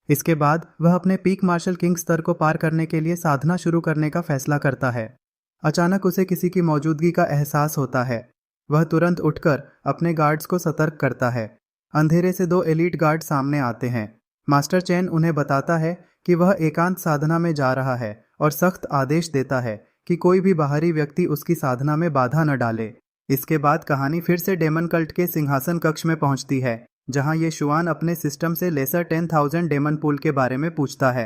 [SPEAKER 1] इसके बाद वह अपने पीक मार्शल किंग स्तर को पार करने के लिए साधना शुरू करने का फैसला करता है। अचानक उसे किसी की मौजूदगी का एहसास होता है। वह तुरंत उठकर अपने गार्ड्स को सतर्क करता है। अंधेरे से 2 एलीट गार्ड सामने आते हैं। मास्टर चेन उन्हें बताता है कि वह एकांत साधना में जा रहा है और सख्त आदेश देता है कि कोई भी बाहरी व्यक्ति उसकी साधना में बाधा न डाले। इसके बाद कहानी फिर से डेमन कल्ट के सिंहासन कक्ष में पहुंचती है जहां ये शुआन अपने सिस्टम से लेसर 10,000 डेमन पूल के बारे में पूछता है।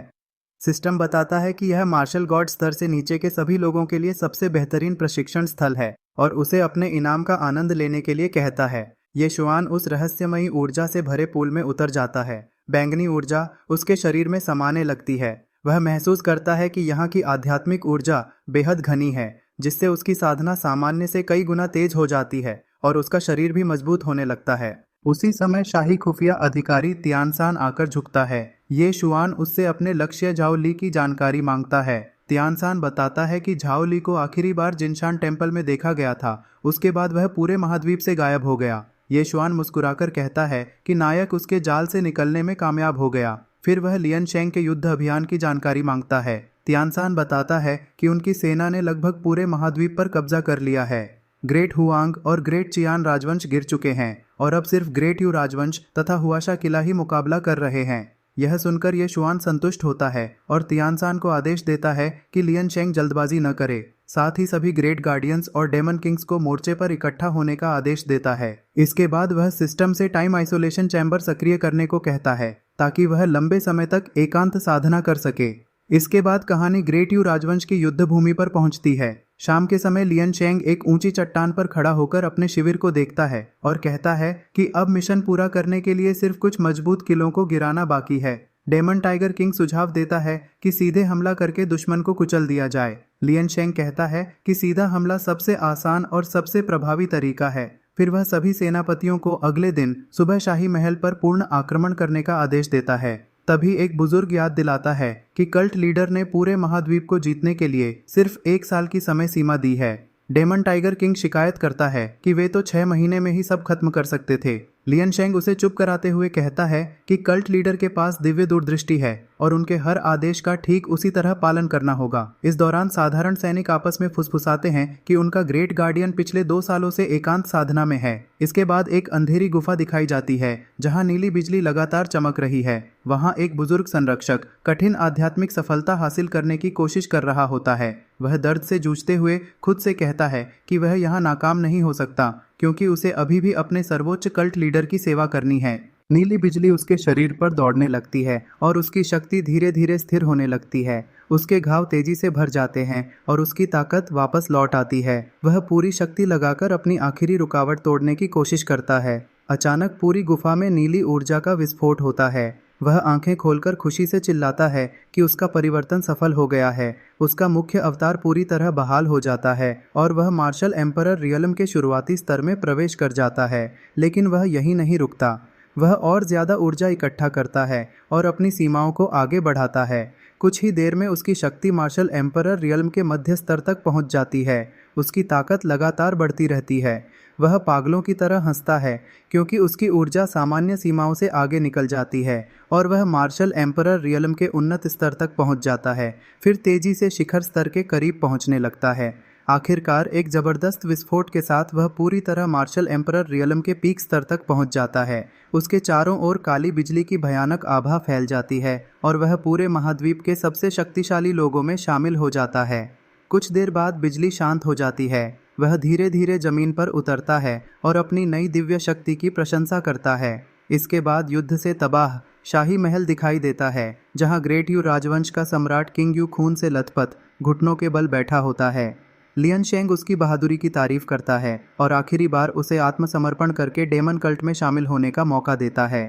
[SPEAKER 1] सिस्टम बताता है कि यह मार्शल गॉड स्तर से नीचे के सभी लोगों के लिए सबसे बेहतरीन प्रशिक्षण स्थल है और उसे अपने इनाम का आनंद लेने के लिए कहता है। ये शुआन उस रहस्यमयी ऊर्जा से भरे पूल में उतर जाता है। बैंगनी ऊर्जा उसके शरीर में समाने लगती है। वह महसूस करता है कि यहाँ की आध्यात्मिक ऊर्जा बेहद घनी है, जिससे उसकी साधना सामान्य से कई गुना तेज हो जाती है और उसका शरीर भी मजबूत होने लगता है। उसी समय शाही खुफिया अधिकारी तियानसान आकर झुकता है। ये शुआन उससे अपने लक्ष्य झाओ ली की जानकारी मांगता है। तियानसान बताता है कि झाओ ली को आखिरी बार जिनशान टेम्पल में देखा गया था, उसके बाद वह पूरे महाद्वीप से गायब हो गया। ये शुआन मुस्कुराकर कहता है कि नायक उसके जाल से निकलने में कामयाब हो गया। फिर वह लियन शेंग के युद्ध अभियान की जानकारी मांगता है। तियानसान बताता है कि उनकी सेना ने लगभग पूरे महाद्वीप पर कब्जा कर लिया है। ग्रेट हुआंग और ग्रेट चियान राजवंश गिर चुके हैं और अब सिर्फ ग्रेट यू राजवंश तथा हुआशा किला ही मुकाबला कर रहे हैं। यह सुनकर यह शुआन संतुष्ट होता है और तियानसान को आदेश देता है कि लियन शेंग जल्दबाजी न करे। साथ ही सभी ग्रेट गार्डियंस और डेमन किंग्स को मोर्चे पर इकट्ठा होने का आदेश देता है। इसके बाद वह सिस्टम से टाइम आइसोलेशन चैम्बर सक्रिय करने को कहता है ताकि वह लंबे समय तक एकांत साधना कर सके। इसके बाद कहानी ग्रेट यू राजवंश की युद्ध भूमि पर पहुंचती है। शाम के समय लियन शेंग एक ऊंची चट्टान पर खड़ा होकर अपने शिविर को देखता है और कहता है कि अब मिशन पूरा करने के लिए सिर्फ कुछ मजबूत किलों को गिराना बाकी है। डेमन टाइगर किंग सुझाव देता है कि सीधे हमला करके दुश्मन को कुचल दिया जाए। लियन शेंग कहता है कि सीधा हमला सबसे आसान और सबसे प्रभावी तरीका है। फिर वह सभी सेनापतियों को अगले दिन सुबह शाही महल पर पूर्ण आक्रमण करने का आदेश देता है। तभी एक बुजुर्ग याद दिलाता है कि कल्ट लीडर ने पूरे महाद्वीप को जीतने के लिए सिर्फ 1 साल की समय सीमा दी है। डेमन टाइगर किंग शिकायत करता है कि वे तो 6 महीने में ही सब खत्म कर सकते थे। लियन शेंग उसे चुप कराते हुए कहता है कि कल्ट लीडर के पास दिव्य दूरदृष्टि है और उनके हर आदेश का ठीक उसी तरह पालन करना होगा। इस दौरान साधारण सैनिक आपस में फुसफुसाते हैं कि उनका ग्रेट गार्डियन पिछले 2 सालों से एकांत साधना में है। इसके बाद एक अंधेरी गुफा दिखाई जाती है जहां नीली बिजली लगातार चमक रही है। वहां एक बुजुर्ग संरक्षक कठिन आध्यात्मिक सफलता हासिल करने की कोशिश कर रहा होता है। वह दर्द से जूझते हुए खुद से कहता है कि वह यहाँ नाकाम नहीं हो सकता, क्योंकि उसे अभी भी अपने सर्वोच्च कल्ट लीडर की सेवा करनी है। नीली बिजली उसके शरीर पर दौड़ने लगती है और उसकी शक्ति धीरे धीरे स्थिर होने लगती है। उसके घाव तेजी से भर जाते हैं और उसकी ताकत वापस लौट आती है। वह पूरी शक्ति लगाकर अपनी आखिरी रुकावट तोड़ने की कोशिश करता है। अचानक पूरी गुफा में नीली ऊर्जा का विस्फोट होता है। वह आंखें खोलकर खुशी से चिल्लाता है कि उसका परिवर्तन सफल हो गया है। उसका मुख्य अवतार पूरी तरह बहाल हो जाता है और वह मार्शल एम्परर रियलम के शुरुआती स्तर में प्रवेश कर जाता है। लेकिन वह यहीं नहीं रुकता। वह और ज़्यादा ऊर्जा इकट्ठा करता है और अपनी सीमाओं को आगे बढ़ाता है। कुछ ही देर में उसकी शक्ति मार्शल एम्परर रियलम के मध्य स्तर तक पहुंच जाती है। उसकी ताकत लगातार बढ़ती रहती है। वह पागलों की तरह हंसता है क्योंकि उसकी ऊर्जा सामान्य सीमाओं से आगे निकल जाती है और वह मार्शल एम्परर रियलम के उन्नत स्तर तक पहुंच जाता है, फिर तेजी से शिखर स्तर के करीब पहुंचने लगता है। आखिरकार एक जबरदस्त विस्फोट के साथ वह पूरी तरह मार्शल एम्परर रियलम के पीक स्तर तक पहुंच जाता है। उसके चारों ओर काली बिजली की भयानक आभा फैल जाती है और वह पूरे महाद्वीप के सबसे शक्तिशाली लोगों में शामिल हो जाता है। कुछ देर बाद बिजली शांत हो जाती है। वह धीरे धीरे जमीन पर उतरता है और अपनी नई दिव्य शक्ति की प्रशंसा करता है। इसके बाद युद्ध से तबाह शाही महल दिखाई देता है, जहां ग्रेट यू राजवंश का सम्राट किंग यू खून से लथपथ घुटनों के बल बैठा होता है। लियन शेंग उसकी बहादुरी की तारीफ करता है और आखिरी बार उसे आत्मसमर्पण करके डेमन कल्ट में शामिल होने का मौका देता है।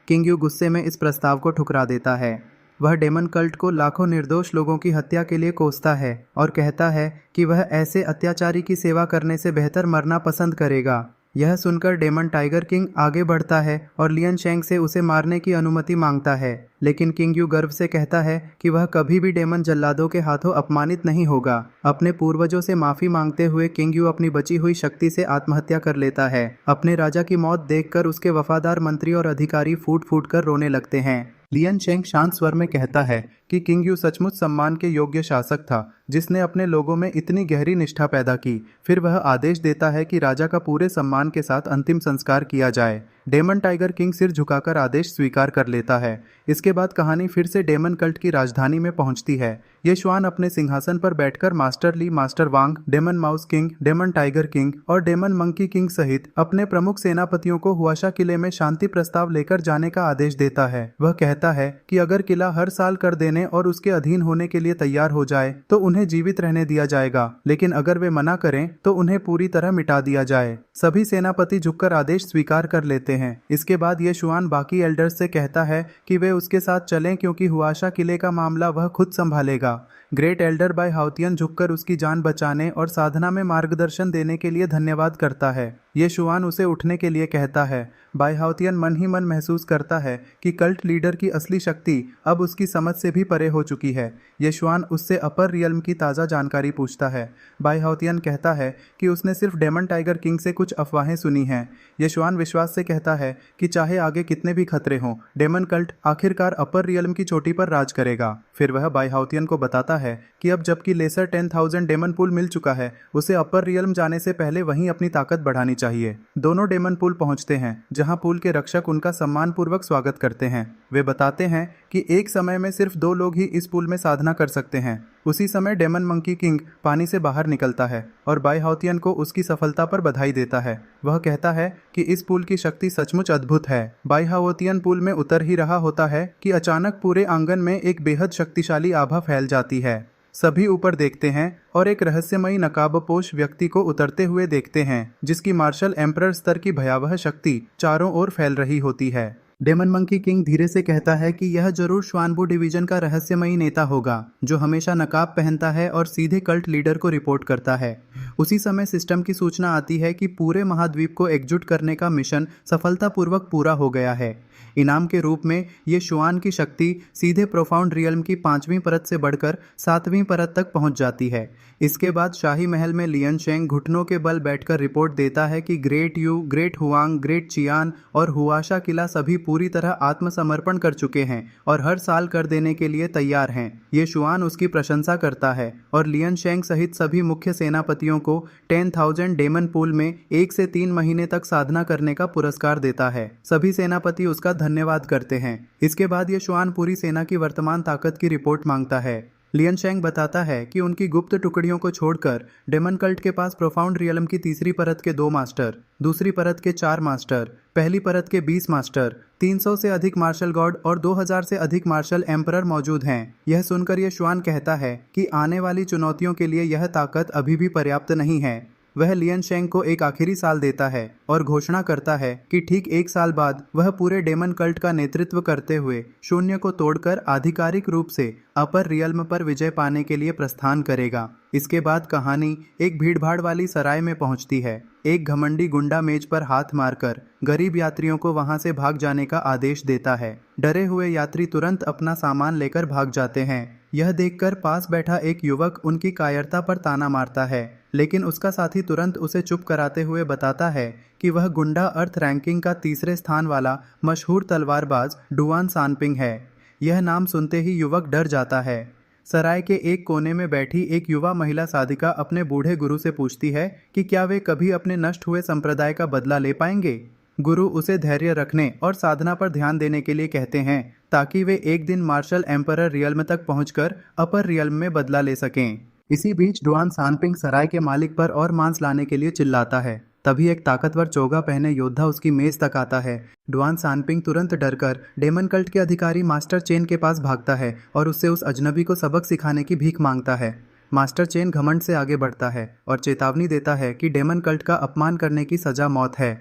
[SPEAKER 1] किंग यू गुस्से में इस प्रस्ताव को ठुकरा देता है। वह डेमन कल्ट को लाखों निर्दोष लोगों की हत्या के लिए कोसता है और कहता है कि वह ऐसे अत्याचारी की सेवा करने से बेहतर मरना पसंद करेगा। यह सुनकर डेमन टाइगर किंग आगे बढ़ता है और लियन शेंग से उसे मारने की अनुमति मांगता है, लेकिन किंग यू गर्व से कहता है कि वह कभी भी डेमन जल्लादों के हाथों अपमानित नहीं होगा। अपने पूर्वजों से माफी मांगते हुए किंग यू अपनी बची हुई शक्ति से आत्महत्या कर लेता है। अपने राजा की मौत देखकर उसके वफादार मंत्री और अधिकारी फूट फूट कर रोने लगते हैं। लियन शेंग शांत स्वर में कहता है कि किंग यू सचमुच सम्मान के योग्य शासक था, जिसने अपने लोगों में इतनी गहरी निष्ठा पैदा की। फिर वह आदेश देता है कि राजा का पूरे सम्मान के साथ अंतिम संस्कार किया जाए। डेमन टाइगर किंग सिर झुकाकर आदेश स्वीकार कर लेता है। इसके बाद कहानी फिर से डेमन कल्ट की राजधानी में पहुंचती है। ये श्वान अपने सिंहासन पर बैठकर master Li, master Wang, demon mouse king, demon tiger king और डेमन मंकी किंग सहित अपने प्रमुख सेनापतियों को हुआशा किले में शांति प्रस्ताव लेकर जाने का आदेश देता है। वह कहता है कि अगर किला हर साल कर देने और उसके अधीन होने के लिए तैयार हो जाए तो उन्हें जीवित रहने दिया जाएगा, लेकिन अगर वे मना करें तो उन्हें पूरी तरह मिटा दिया जाए। सभी सेनापति झुककर आदेश स्वीकार कर लेते हैं। इसके बाद ये शुआन बाकी एल्डर्स से कहता है कि वे उसके साथ चलें, क्योंकि हुआशा किले का मामला वह खुद संभालेगा। ग्रेट एल्डर बाय हाउतियन झुककर उसकी जान बचाने और साधना में मार्गदर्शन देने के लिए धन्यवाद करता है। ये शुआन उसे उठने के लिए कहता है। बाय हाउतियन मन ही मन महसूस करता है कि कल्ट लीडर की असली शक्ति अब उसकी समझ से भी परे हो चुकी है। ये शुआन उससे अपर रियल्म की ताज़ा जानकारी पूछता है। बाय हाउतियन कहता है कि उसने सिर्फ डेमन टाइगर किंग से कुछ अफवाहें सुनी हैं। ये शुआन विश्वास से कहता है कि चाहे आगे कितने भी खतरे हों, डेमन कल्ट आखिरकार अपर रियल्म की चोटी पर राज करेगा। फिर वह बाय हाउतियन को बताता है कि अब जबकि लेसर 10,000 डेमन पूल मिल चुका है, उसे अपर रियल्म जाने से पहले वहीं अपनी ताकत बढ़ानी चाहिए। दोनों डेमन पूल पहुंचते हैं, जहां पूल के रक्षक उनका सम्मानपूर्वक स्वागत करते हैं। वे बताते हैं कि एक समय में सिर्फ 2 लोग ही इस पूल में साधना कर सकते हैं। उसी समय डेमन मंकी किंग पानी से बाहर निकलता है और बाय हाउतियन को उसकी सफलता पर बधाई देता है। वह कहता है कि इस पूल की शक्ति सचमुच अद्भुत है। बाय हाउतियन पूल में उतर ही रहा होता है कि अचानक पूरे आंगन में एक बेहद शक्तिशाली आभा फैल जाती है। सभी ऊपर देखते हैं और एक रहस्यमयी नकाबपोश व्यक्ति को उतरते हुए देखते हैं, जिसकी मार्शल एम्परर स्तर की भयावह शक्ति चारों ओर फैल रही होती है। डेमन मंकी किंग धीरे से कहता है कि यह जरूर श्वानबू डिवीजन का रहस्यमयी नेता होगा, जो हमेशा नकाब पहनता है और सीधे कल्ट लीडर को रिपोर्ट करता है। उसी समय सिस्टम की सूचना आती है कि पूरे महाद्वीप को एकजुट करने का मिशन सफलतापूर्वक पूरा हो गया है। इनाम के रूप में ये शुआन की शक्ति सीधे प्रोफाउंड रियल्म की 5वीं परत से बढ़कर 7वीं परत तक पहुंच जाती है। इसके बाद शाही महल में लियन शेंग घुटनों के बल बैठकर रिपोर्ट देता है कि great you, great Huang, great Chiyaan और हुआशा किला सभी पूरी तरह आत्मसमर्पण कर चुके हैं और हर साल कर देने के लिए तैयार हैं। ये शुआन उसकी प्रशंसा करता है और लियन शेंग सहित सभी मुख्य सेनापतियों को 10,000 डेमन पूल में 1 से 3 महीने तक साधना करने का पुरस्कार देता है। सभी सेनापति उसका धन्यवाद करते हैं। इसके बाद ये शुआन पूरी सेना की वर्तमान ताकत की रिपोर्ट मांगता है। लियन शेंग बताता है कि उनकी गुप्त टुकड़ियों को छोड़कर डेमन कल्ट के पास प्रोफाउंड रियलम की तीसरी परत के 2 मास्टर, दूसरी परत के 4 मास्टर, पहली परत के 20 मास्टर, 300 से अधिक मार्शल गॉड और 2000 से अधिक मार्शल एम्परर मौजूद हैं। यह सुनकर यह शुआन कहता है कि आने वाली चुनौतियों के लिए यह ताकत अभी भी पर्याप्त नहीं है। वह लियन शेंग को एक आखिरी साल देता है और घोषणा करता है कि ठीक 1 साल बाद वह पूरे डेमन कल्ट का नेतृत्व करते हुए शून्य को तोड़कर आधिकारिक रूप से अपर रियल्म पर विजय पाने के लिए प्रस्थान करेगा। इसके बाद कहानी एक भीड़भाड़ वाली सराय में पहुंचती है। एक घमंडी गुंडा मेज पर हाथ मारकर गरीब यात्रियों को वहां से भाग जाने का आदेश देता है। डरे हुए यात्री तुरंत अपना सामान लेकर भाग जाते हैं। यह देखकर पास बैठा एक युवक उनकी कायरता पर ताना मारता है, लेकिन उसका साथी तुरंत उसे चुप कराते हुए बताता है कि वह गुंडा अर्थ रैंकिंग का 3रे स्थान वाला मशहूर तलवारबाज डुआन सानपिंग है। यह नाम सुनते ही युवक डर जाता है। सराय के एक कोने में बैठी एक युवा महिला साधिका अपने बूढ़े गुरु से पूछती है कि क्या वे कभी अपने नष्ट हुए संप्रदाय का बदला ले पाएंगे। गुरु उसे धैर्य रखने और साधना पर ध्यान देने के लिए कहते हैं ताकि वे एक दिन मार्शल एम्परर रियल्म तक पहुंचकर अपर रियल्म में बदला ले सकें। इसी बीच डुआन सानपिंग सराय के मालिक पर और मांस लाने के लिए चिल्लाता है। तभी एक ताकतवर चोगा पहने योद्धा उसकी मेज तक आता है। डुआन सानपिंग तुरंत डरकर डेमन कल्ट के अधिकारी मास्टर चेन के पास भागता है और उससे उस अजनबी को सबक सिखाने की भीख मांगता है। मास्टर चेन घमंड से आगे बढ़ता है और चेतावनी देता है कि डेमन कल्ट का अपमान करने की सजा मौत है।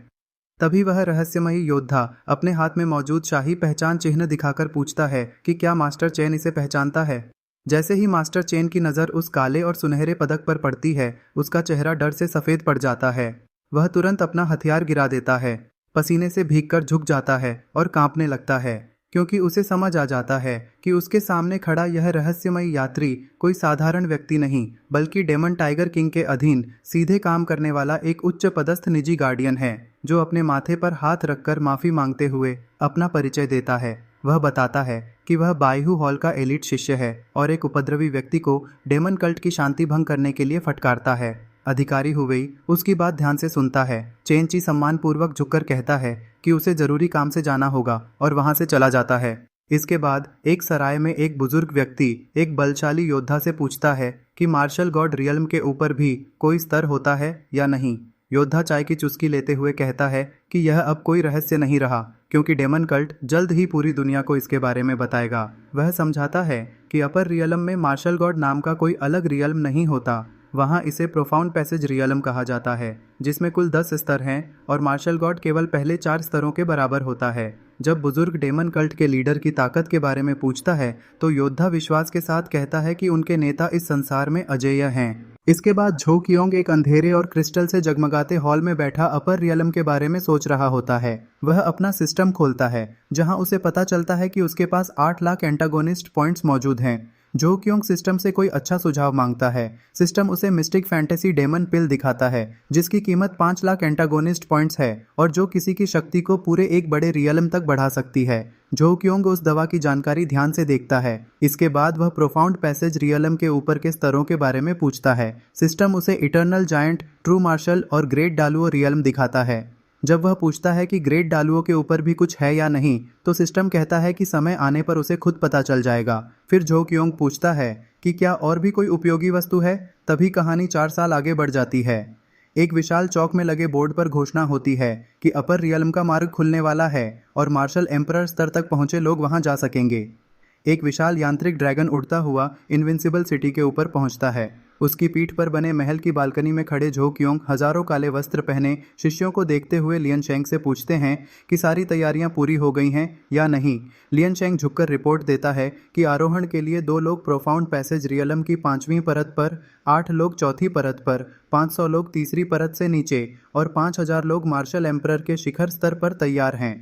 [SPEAKER 1] तभी वह रहस्यमयी योद्धा अपने हाथ में मौजूद शाही पहचान चिन्ह दिखाकर पूछता है कि क्या मास्टर चेन इसे पहचानता है। जैसे ही मास्टर चेन की नज़र उस काले और सुनहरे पदक पर पड़ती है, उसका चेहरा डर से सफ़ेद पड़ जाता है। वह तुरंत अपना हथियार गिरा देता है, पसीने से भीगकर झुक जाता है और कांपने लगता है, क्योंकि उसे समझ आ जाता है कि उसके सामने खड़ा यह रहस्यमयी यात्री कोई साधारण व्यक्ति नहीं, बल्कि डेमन टाइगर किंग के अधीन सीधे काम करने वाला एक उच्च पदस्थ निजी गार्डियन है, जो अपने माथे पर हाथ रखकर माफ़ी मांगते हुए अपना परिचय देता है। वह बताता है कि वह बायहू हॉल का एलिट शिष्य है और एक उपद्रवी व्यक्ति को डेमन कल्ट की शांति भंग करने के लिए फटकारता है। अधिकारी हुवेई उसकी बात ध्यान से सुनता है। चेनची सम्मानपूर्वक झुककर कहता है कि उसे जरूरी काम से जाना होगा और वहां से चला जाता है। इसके बाद एक सराय में एक बुजुर्ग व्यक्ति एक बलशाली योद्धा से पूछता है कि मार्शल गॉड रियल्म के ऊपर भी कोई स्तर होता है या नहीं। योद्धा चाय की चुस्की लेते हुए कहता है कि यह अब कोई रहस्य नहीं रहा, क्योंकि डेमन कल्ट जल्द ही पूरी दुनिया को इसके बारे में बताएगा। वह समझाता है कि अपर रियल्म में मार्शल गॉड नाम का कोई अलग रियल्म नहीं होता। वहाँ इसे प्रोफाउंड पैसेज रियल्म कहा जाता है, जिसमें कुल 10 स्तर हैं और मार्शल गॉड केवल पहले 4 स्तरों के बराबर होता है। जब बुजुर्ग डेमन कल्ट के लीडर की ताकत के बारे में पूछता है तो योद्धा विश्वास के साथ कहता है कि उनके नेता इस संसार में अजेय हैं। इसके बाद झो कियोंग एक अंधेरे और क्रिस्टल से जगमगाते हॉल में बैठा अपर रियल्म के बारे में सोच रहा होता है। वह अपना सिस्टम खोलता है, जहां उसे पता चलता है कि उसके पास 8 लाख एंटागोनिस्ट पॉइंट्स मौजूद हैं। जो क्योंग सिस्टम से कोई अच्छा सुझाव मांगता है। सिस्टम उसे मिस्टिक फैंटेसी डेमन पिल दिखाता है, जिसकी कीमत 5 लाख एंटागोनिस्ट पॉइंट्स है और जो किसी की शक्ति को पूरे एक बड़े रियल्म तक बढ़ा सकती है। जो क्योंग उस दवा की जानकारी ध्यान से देखता है। इसके बाद वह प्रोफाउंड पैसेज रियल्म के ऊपर के स्तरों के बारे में पूछता है। सिस्टम उसे इटर्नल जायंट, ट्रू मार्शल और ग्रेट डालुओ रियल्म दिखाता है। जब वह पूछता है कि ग्रेट डालुओं के ऊपर भी कुछ है या नहीं, तो सिस्टम कहता है कि समय आने पर उसे खुद पता चल जाएगा। फिर जो क्योंग पूछता है कि क्या और भी कोई उपयोगी वस्तु है। तभी कहानी 4 साल आगे बढ़ जाती है। एक विशाल चौक में लगे बोर्ड पर घोषणा होती है कि अपर रियल्म का मार्ग खुलने वाला है और मार्शल एम्परर स्तर तक पहुंचे लोग वहां जा सकेंगे। एक विशाल यांत्रिक ड्रैगन उड़ता हुआ इनविंसिबल सिटी के ऊपर पहुंचता है। उसकी पीठ पर बने महल की बालकनी में खड़े झो क्योंग हजारों काले वस्त्र पहने शिष्यों को देखते हुए लियन शेंग से पूछते हैं कि सारी तैयारियां पूरी हो गई हैं या नहीं। लियन शेंग झुककर रिपोर्ट देता है कि आरोहण के लिए 2 लोग प्रोफाउंड पैसेज रियलम की 5वीं परत पर, 8 लोग चौथी परत पर, 500 लोग तीसरी परत से नीचे और 5000 लोग मार्शल एम्परर के शिखर स्तर पर तैयार हैं।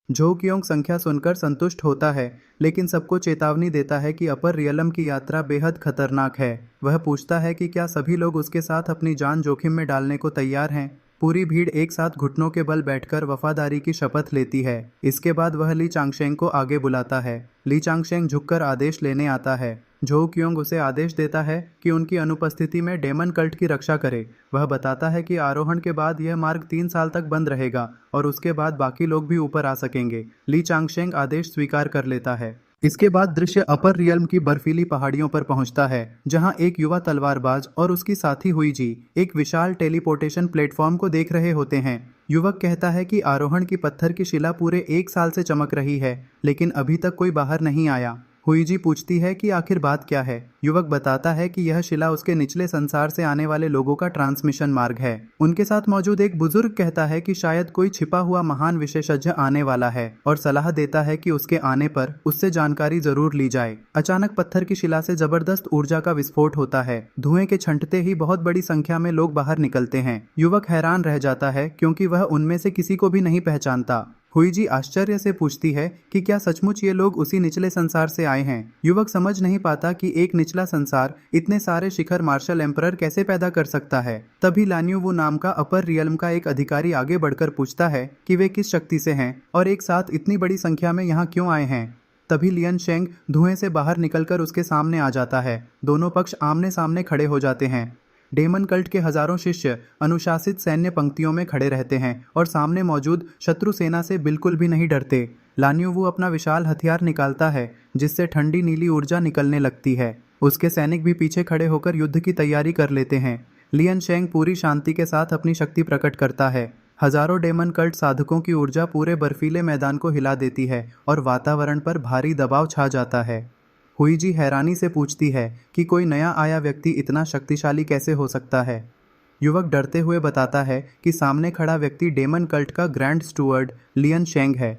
[SPEAKER 1] झो क्योंग संख्या सुनकर संतुष्ट होता है, लेकिन सबको चेतावनी देता है कि अपर रियलम की यात्रा बेहद खतरनाक है। वह पूछता है कि क्या सभी लोग उसके साथ अपनी जान जोखिम में डालने को तैयार हैं। पूरी भीड़ एक साथ घुटनों के बल बैठकर वफादारी की शपथ लेती है। इसके बाद वह ली चांगशेंग को आगे बुलाता है। ली चांगशेंग झुककर आदेश लेने आता है। झो क्योंग उसे आदेश देता है कि उनकी अनुपस्थिति में डेमन कल्ट की रक्षा करे। वह बताता है कि आरोहण के बाद यह मार्ग 3 साल तक बंद रहेगा और उसके बाद बाकी लोग भी ऊपर आ सकेंगे। ली चांगशेंग आदेश स्वीकार कर लेता है। इसके बाद दृश्य अपर रियल्म की बर्फीली पहाड़ियों पर पहुंचता है, जहां एक युवा तलवारबाज और उसकी साथी हुई जी एक विशाल टेलीपोर्टेशन प्लेटफॉर्म को देख रहे होते हैं। युवक कहता है कि आरोहण की पत्थर की शिला पूरे 1 साल से चमक रही है, लेकिन अभी तक कोई बाहर नहीं आया। हुईजी पूछती है कि आखिर बात क्या है। युवक बताता है कि यह शिला उसके निचले संसार से आने वाले लोगों का ट्रांसमिशन मार्ग है। उनके साथ मौजूद एक बुजुर्ग कहता है कि शायद कोई छिपा हुआ महान विशेषज्ञ आने वाला है और सलाह देता है कि उसके आने पर उससे जानकारी जरूर ली जाए। अचानक पत्थर की शिला से जबरदस्त ऊर्जा का विस्फोट होता है। धुएं के छंटते ही बहुत बड़ी संख्या में लोग बाहर निकलते हैं। युवक हैरान रह जाता है क्योंकि वह उनमें से किसी को भी नहीं पहचानता। हुईजी आश्चर्य से पूछती है कि क्या सचमुच ये लोग उसी निचले संसार से आए हैं। युवक समझ नहीं पाता कि एक निचला संसार इतने सारे शिखर मार्शल एम्परर कैसे पैदा कर सकता है। तभी लान्यू वू नाम का अपर रियल्म का एक अधिकारी आगे बढ़कर पूछता है कि वे किस शक्ति से हैं और एक साथ इतनी बड़ी संख्या में यहाँ क्यों आए हैं। तभी लियन शेंग धुएं से बाहर निकलकर उसके सामने आ जाता है। दोनों पक्ष आमने सामने खड़े हो जाते हैं। डेमन कल्ट के हजारों शिष्य अनुशासित सैन्य पंक्तियों में खड़े रहते हैं और सामने मौजूद शत्रु सेना से बिल्कुल भी नहीं डरते। लान्यू वू अपना विशाल हथियार निकालता है, जिससे ठंडी नीली ऊर्जा निकलने लगती है। उसके सैनिक भी पीछे खड़े होकर युद्ध की तैयारी कर लेते हैं। लियन शेंग पूरी शांति के साथ अपनी शक्ति प्रकट करता है। हजारों डेमन कल्ट साधकों की ऊर्जा पूरे बर्फीले मैदान को हिला देती है और वातावरण पर भारी दबाव छा जाता है। हुईजी हैरानी से पूछती है कि कोई नया आया व्यक्ति इतना शक्तिशाली कैसे हो सकता है। युवक डरते हुए बताता है कि सामने खड़ा व्यक्ति डेमन कल्ट का ग्रैंड स्टूअर्ड लियन शेंग है।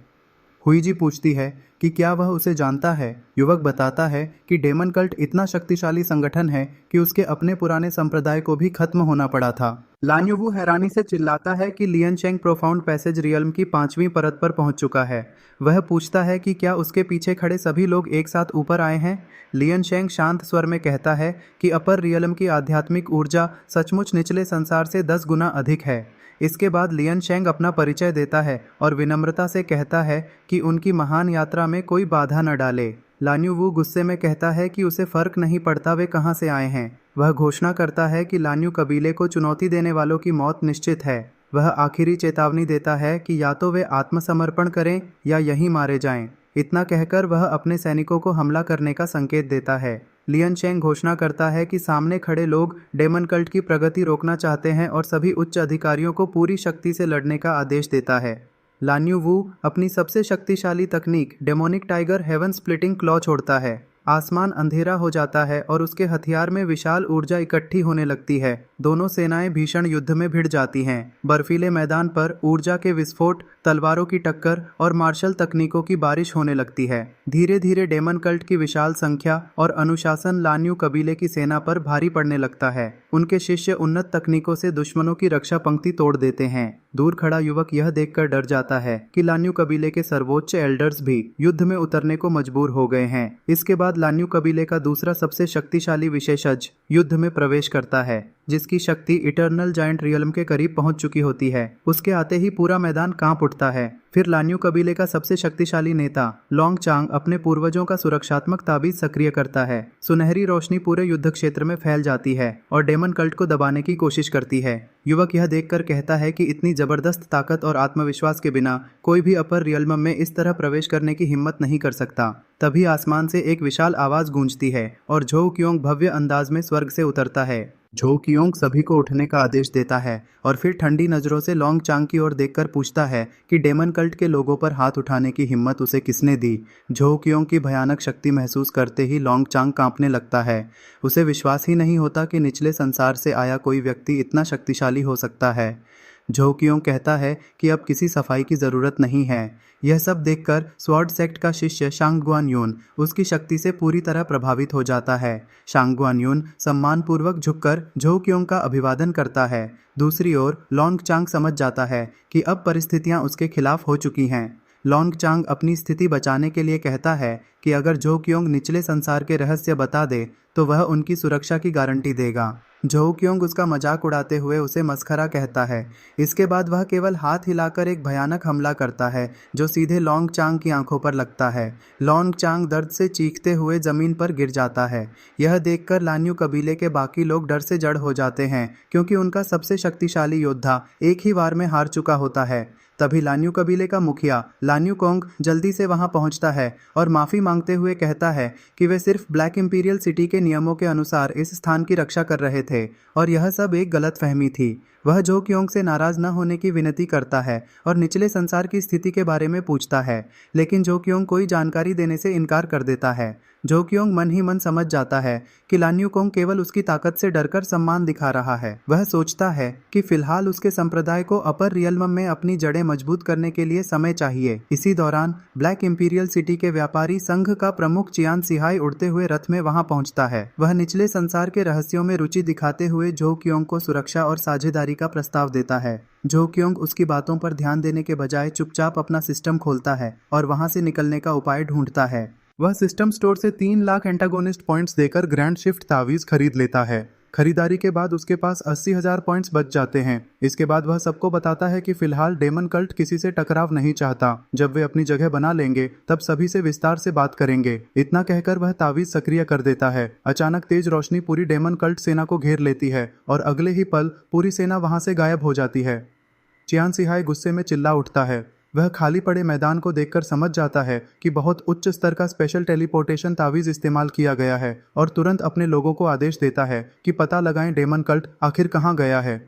[SPEAKER 1] हुईजी पूछती है कि क्या वह उसे जानता है। युवक बताता है कि डेमन कल्ट इतना शक्तिशाली संगठन है कि उसके अपने पुराने संप्रदाय को भी खत्म होना पड़ा था। लान्यू वू हैरानी से चिल्लाता है कि लियन शेंग प्रोफाउंड पैसेज रियल्म की 5वीं परत पर पहुंच चुका है। वह पूछता है कि क्या उसके पीछे खड़े सभी लोग एक साथ ऊपर आए हैं। लियन शेंग शांत स्वर में कहता है कि अपर रियल्म की आध्यात्मिक ऊर्जा सचमुच निचले संसार से 10 गुना अधिक है। इसके बाद लियन शेंग अपना परिचय देता है और विनम्रता से कहता है कि उनकी महान यात्रा में कोई बाधा न डाले। लान्यू वू गुस्से में कहता है कि उसे फर्क नहीं पड़ता वे कहाँ से आए हैं। वह घोषणा करता है कि लान्यू कबीले को चुनौती देने वालों की मौत निश्चित है। वह आखिरी चेतावनी देता है कि या तो वे आत्मसमर्पण करें या यहीं मारे जाएं। इतना कहकर वह अपने सैनिकों को हमला करने का संकेत देता है। लियन शेंग घोषणा करता है कि सामने खड़े लोग डेमन कल्ट की प्रगति रोकना चाहते हैं और सभी उच्च अधिकारियों को पूरी शक्ति से लड़ने का आदेश देता है। लान्यू वू अपनी सबसे शक्तिशाली तकनीक demonic tiger heaven splitting claw छोड़ता है। आसमान अंधेरा हो जाता है और उसके हथियार में विशाल ऊर्जा इकट्ठी होने लगती है। दोनों सेनाएं भीषण युद्ध में भिड़ जाती हैं। बर्फीले मैदान पर ऊर्जा के विस्फोट, तलवारों की टक्कर और मार्शल तकनीकों की बारिश होने लगती है। धीरे धीरे डेमन कल्ट की विशाल संख्या और अनुशासन लान्यू कबीले की सेना पर भारी पड़ने लगता है। उनके शिष्य उन्नत तकनीकों से दुश्मनों की रक्षा पंक्ति तोड़ देते हैं। दूर खड़ा युवक यह देखकर डर जाता है कि लान्यू कबीले के सर्वोच्च एल्डर्स भी युद्ध में उतरने को मजबूर हो गए हैं। इसके बाद लान्यू कबीले का दूसरा सबसे शक्तिशाली विशेषज्ञ युद्ध में प्रवेश करता है, जिसकी शक्ति इटर्नल जायंट रियल्म के करीब पहुंच चुकी होती है। उसके आते ही पूरा मैदान कांप उठता है। फिर लान्यू कबीले का सबसे शक्तिशाली नेता लोंग चांग अपने पूर्वजों का सुरक्षात्मक ताबीज सक्रिय करता है। सुनहरी रोशनी पूरे युद्ध क्षेत्र में फैल जाती है और डेमन कल्ट को दबाने की कोशिश करती है। युवक यह देखकर कहता है कि इतनी जबरदस्त ताकत और आत्मविश्वास के बिना कोई भी अपर रियल्म में इस तरह प्रवेश करने की हिम्मत नहीं कर सकता। तभी आसमान से एक विशाल आवाज गूंजती है और झो क्योंग भव्य अंदाज में स्वर्ग से उतरता है। झो कियोंग सभी को उठने का आदेश देता है और फिर ठंडी नज़रों से लॉन्ग चांग की ओर देखकर पूछता है कि डेमन कल्ट के लोगों पर हाथ उठाने की हिम्मत उसे किसने दी। झो कियोंग की भयानक शक्ति महसूस करते ही लॉन्ग चांग कांपने लगता है। उसे विश्वास ही नहीं होता कि निचले संसार से आया कोई व्यक्ति इतना शक्तिशाली हो सकता है। झो कियोंग कहता है कि अब किसी सफाई की ज़रूरत नहीं है। यह सब देखकर स्वॉर्ड सेक्ट का शिष्य शांगगुआन यून उसकी शक्ति से पूरी तरह प्रभावित हो जाता है। शांगगुआन यून सम्मानपूर्वक झुककर झो कियोंग का अभिवादन करता है। दूसरी ओर लॉन्ग चांग समझ जाता है कि अब परिस्थितियां उसके खिलाफ हो चुकी हैं। लॉन्ग चांग अपनी स्थिति बचाने के लिए कहता है कि अगर झो कियोंग निचले संसार के रहस्य बता दे तो वह उनकी सुरक्षा की गारंटी देगा। झो कियोंग उसका मजाक उड़ाते हुए उसे मस्खरा कहता है। इसके बाद वह केवल हाथ हिलाकर एक भयानक हमला करता है जो सीधे लॉन्ग चांग की आंखों पर लगता है। लॉन्ग चांग दर्द से चीखते हुए जमीन पर गिर जाता है। यह देखकर लान्यू कबीले के बाकी लोग डर से जड़ हो जाते हैं क्योंकि उनका सबसे शक्तिशाली योद्धा एक ही वार में हार चुका होता है। तभी लान्यू कबीले का मुखिया लान्यू कोंग जल्दी से वहां पहुंचता है और माफ़ी मांगते हुए कहता है कि वे सिर्फ ब्लैक इंपीरियल सिटी के नियमों के अनुसार इस स्थान की रक्षा कर रहे थे और यह सब एक गलतफहमी थी। वह झो कियोंग से नाराज न होने की विनती करता है और निचले संसार की स्थिति के बारे में पूछता है, लेकिन झो कियोंग कोई जानकारी देने से इनकार कर देता है। झो कियोंग मन ही मन समझ जाता है कि लान्यू कोंग केवल उसकी ताकत से डरकर सम्मान दिखा रहा है। वह सोचता है कि फिलहाल उसके संप्रदाय को अपर रियल्म में अपनी जड़ें मजबूत करने के लिए समय चाहिए। इसी दौरान ब्लैक इंपीरियल सिटी के व्यापारी संघ का प्रमुख चियान सिहाई उड़ते हुए रथ में वहां पहुंचता है। वह निचले संसार के रहस्यों में रुचि दिखाते हुए झो कियोंग को सुरक्षा और साझेदारी का प्रस्ताव देता है। झो कियोंग उसकी बातों पर ध्यान देने के बजाय चुपचाप अपना सिस्टम खोलता है और वहां से निकलने का उपाय ढूंढता है। वह सिस्टम स्टोर से 3 लाख एंटागोनिस्ट पॉइंट्स देकर ग्रैंड शिफ्ट तावीज खरीद लेता है। खरीदारी के बाद उसके पास 80,000 पॉइंट्स बच जाते हैं। इसके बाद वह सबको बताता है कि फिलहाल डेमन कल्ट किसी से टकराव नहीं चाहता। जब वे अपनी जगह बना लेंगे तब सभी से विस्तार से बात करेंगे। इतना कहकर वह तावीज सक्रिय कर देता है। अचानक तेज रोशनी पूरी डेमन कल्ट सेना को घेर लेती है और अगले ही पल पूरी सेना वहां से गायब हो जाती है। चियान सिहाई गुस्से में चिल्ला उठता है। वह खाली पड़े मैदान को देखकर समझ जाता है कि बहुत उच्च स्तर का स्पेशल टेलीपोर्टेशन तावीज़ इस्तेमाल किया गया है और तुरंत अपने लोगों को आदेश देता है कि पता लगाएं डेमन कल्ट आखिर कहां गया है।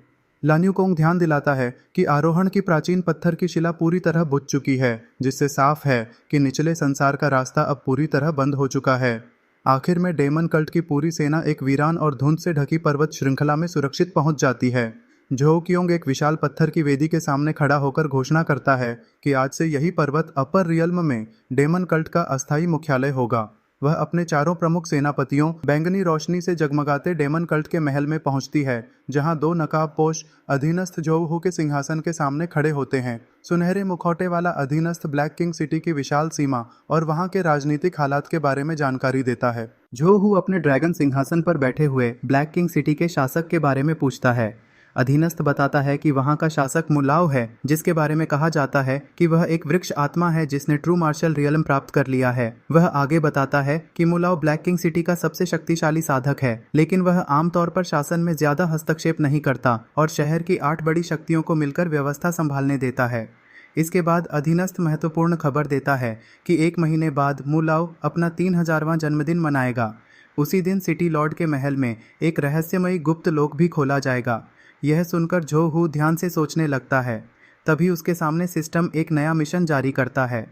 [SPEAKER 1] लान्यू कोंग ध्यान दिलाता है कि आरोहण की प्राचीन पत्थर की शिला पूरी तरह बुझ चुकी है, जिससे साफ है कि निचले संसार का रास्ता अब पूरी तरह बंद हो चुका है। आखिर में डेमन कल्ट की पूरी सेना एक वीरान और धुंध से ढकी पर्वत श्रृंखला में सुरक्षित पहुंच जाती है। झो कियोंग एक विशाल पत्थर की वेदी के सामने खड़ा होकर घोषणा करता है कि आज से यही पर्वत अपर रियल्म में डेमन कल्ट का अस्थायी मुख्यालय होगा। वह अपने चारों प्रमुख सेनापतियों बैंगनी रोशनी से जगमगाते डेमन कल्ट के महल में पहुंचती है, जहां 2 नकाबपोश अधीनस्थ झोहू के सिंहासन के सामने खड़े होते हैं। सुनहरे मुखौटे वाला अधीनस्थ ब्लैक किंग सिटी की विशाल सीमा और वहां के राजनीतिक हालात के बारे में जानकारी देता है। झोहू अपने ड्रैगन सिंहासन पर बैठे हुए ब्लैक किंग सिटी के शासक के बारे में पूछता है। अधीनस्थ बताता है कि वहां का शासक मुलाव है, जिसके बारे में कहा जाता है कि वह एक वृक्ष आत्मा है जिसने ट्रू मार्शल रियल्म प्राप्त कर लिया है। वह आगे बताता है कि मुलाव ब्लैक किंग सिटी का सबसे शक्तिशाली साधक है, लेकिन वह आमतौर पर शासन में ज्यादा हस्तक्षेप नहीं करता और शहर की 8 बड़ी शक्तियों को मिलकर व्यवस्था संभालने देता है। इसके बाद अधीनस्थ महत्वपूर्ण खबर देता है कि 1 महीने बाद मुलाव अपना 3000वां जन्मदिन मनाएगा। उसी दिन सिटी लॉर्ड के महल में एक रहस्यमयी गुप्त लोक भी खोला जाएगा। यह सुनकर झो हू ध्यान से सोचने लगता है। तभी उसके सामने सिस्टम एक नया मिशन जारी करता है।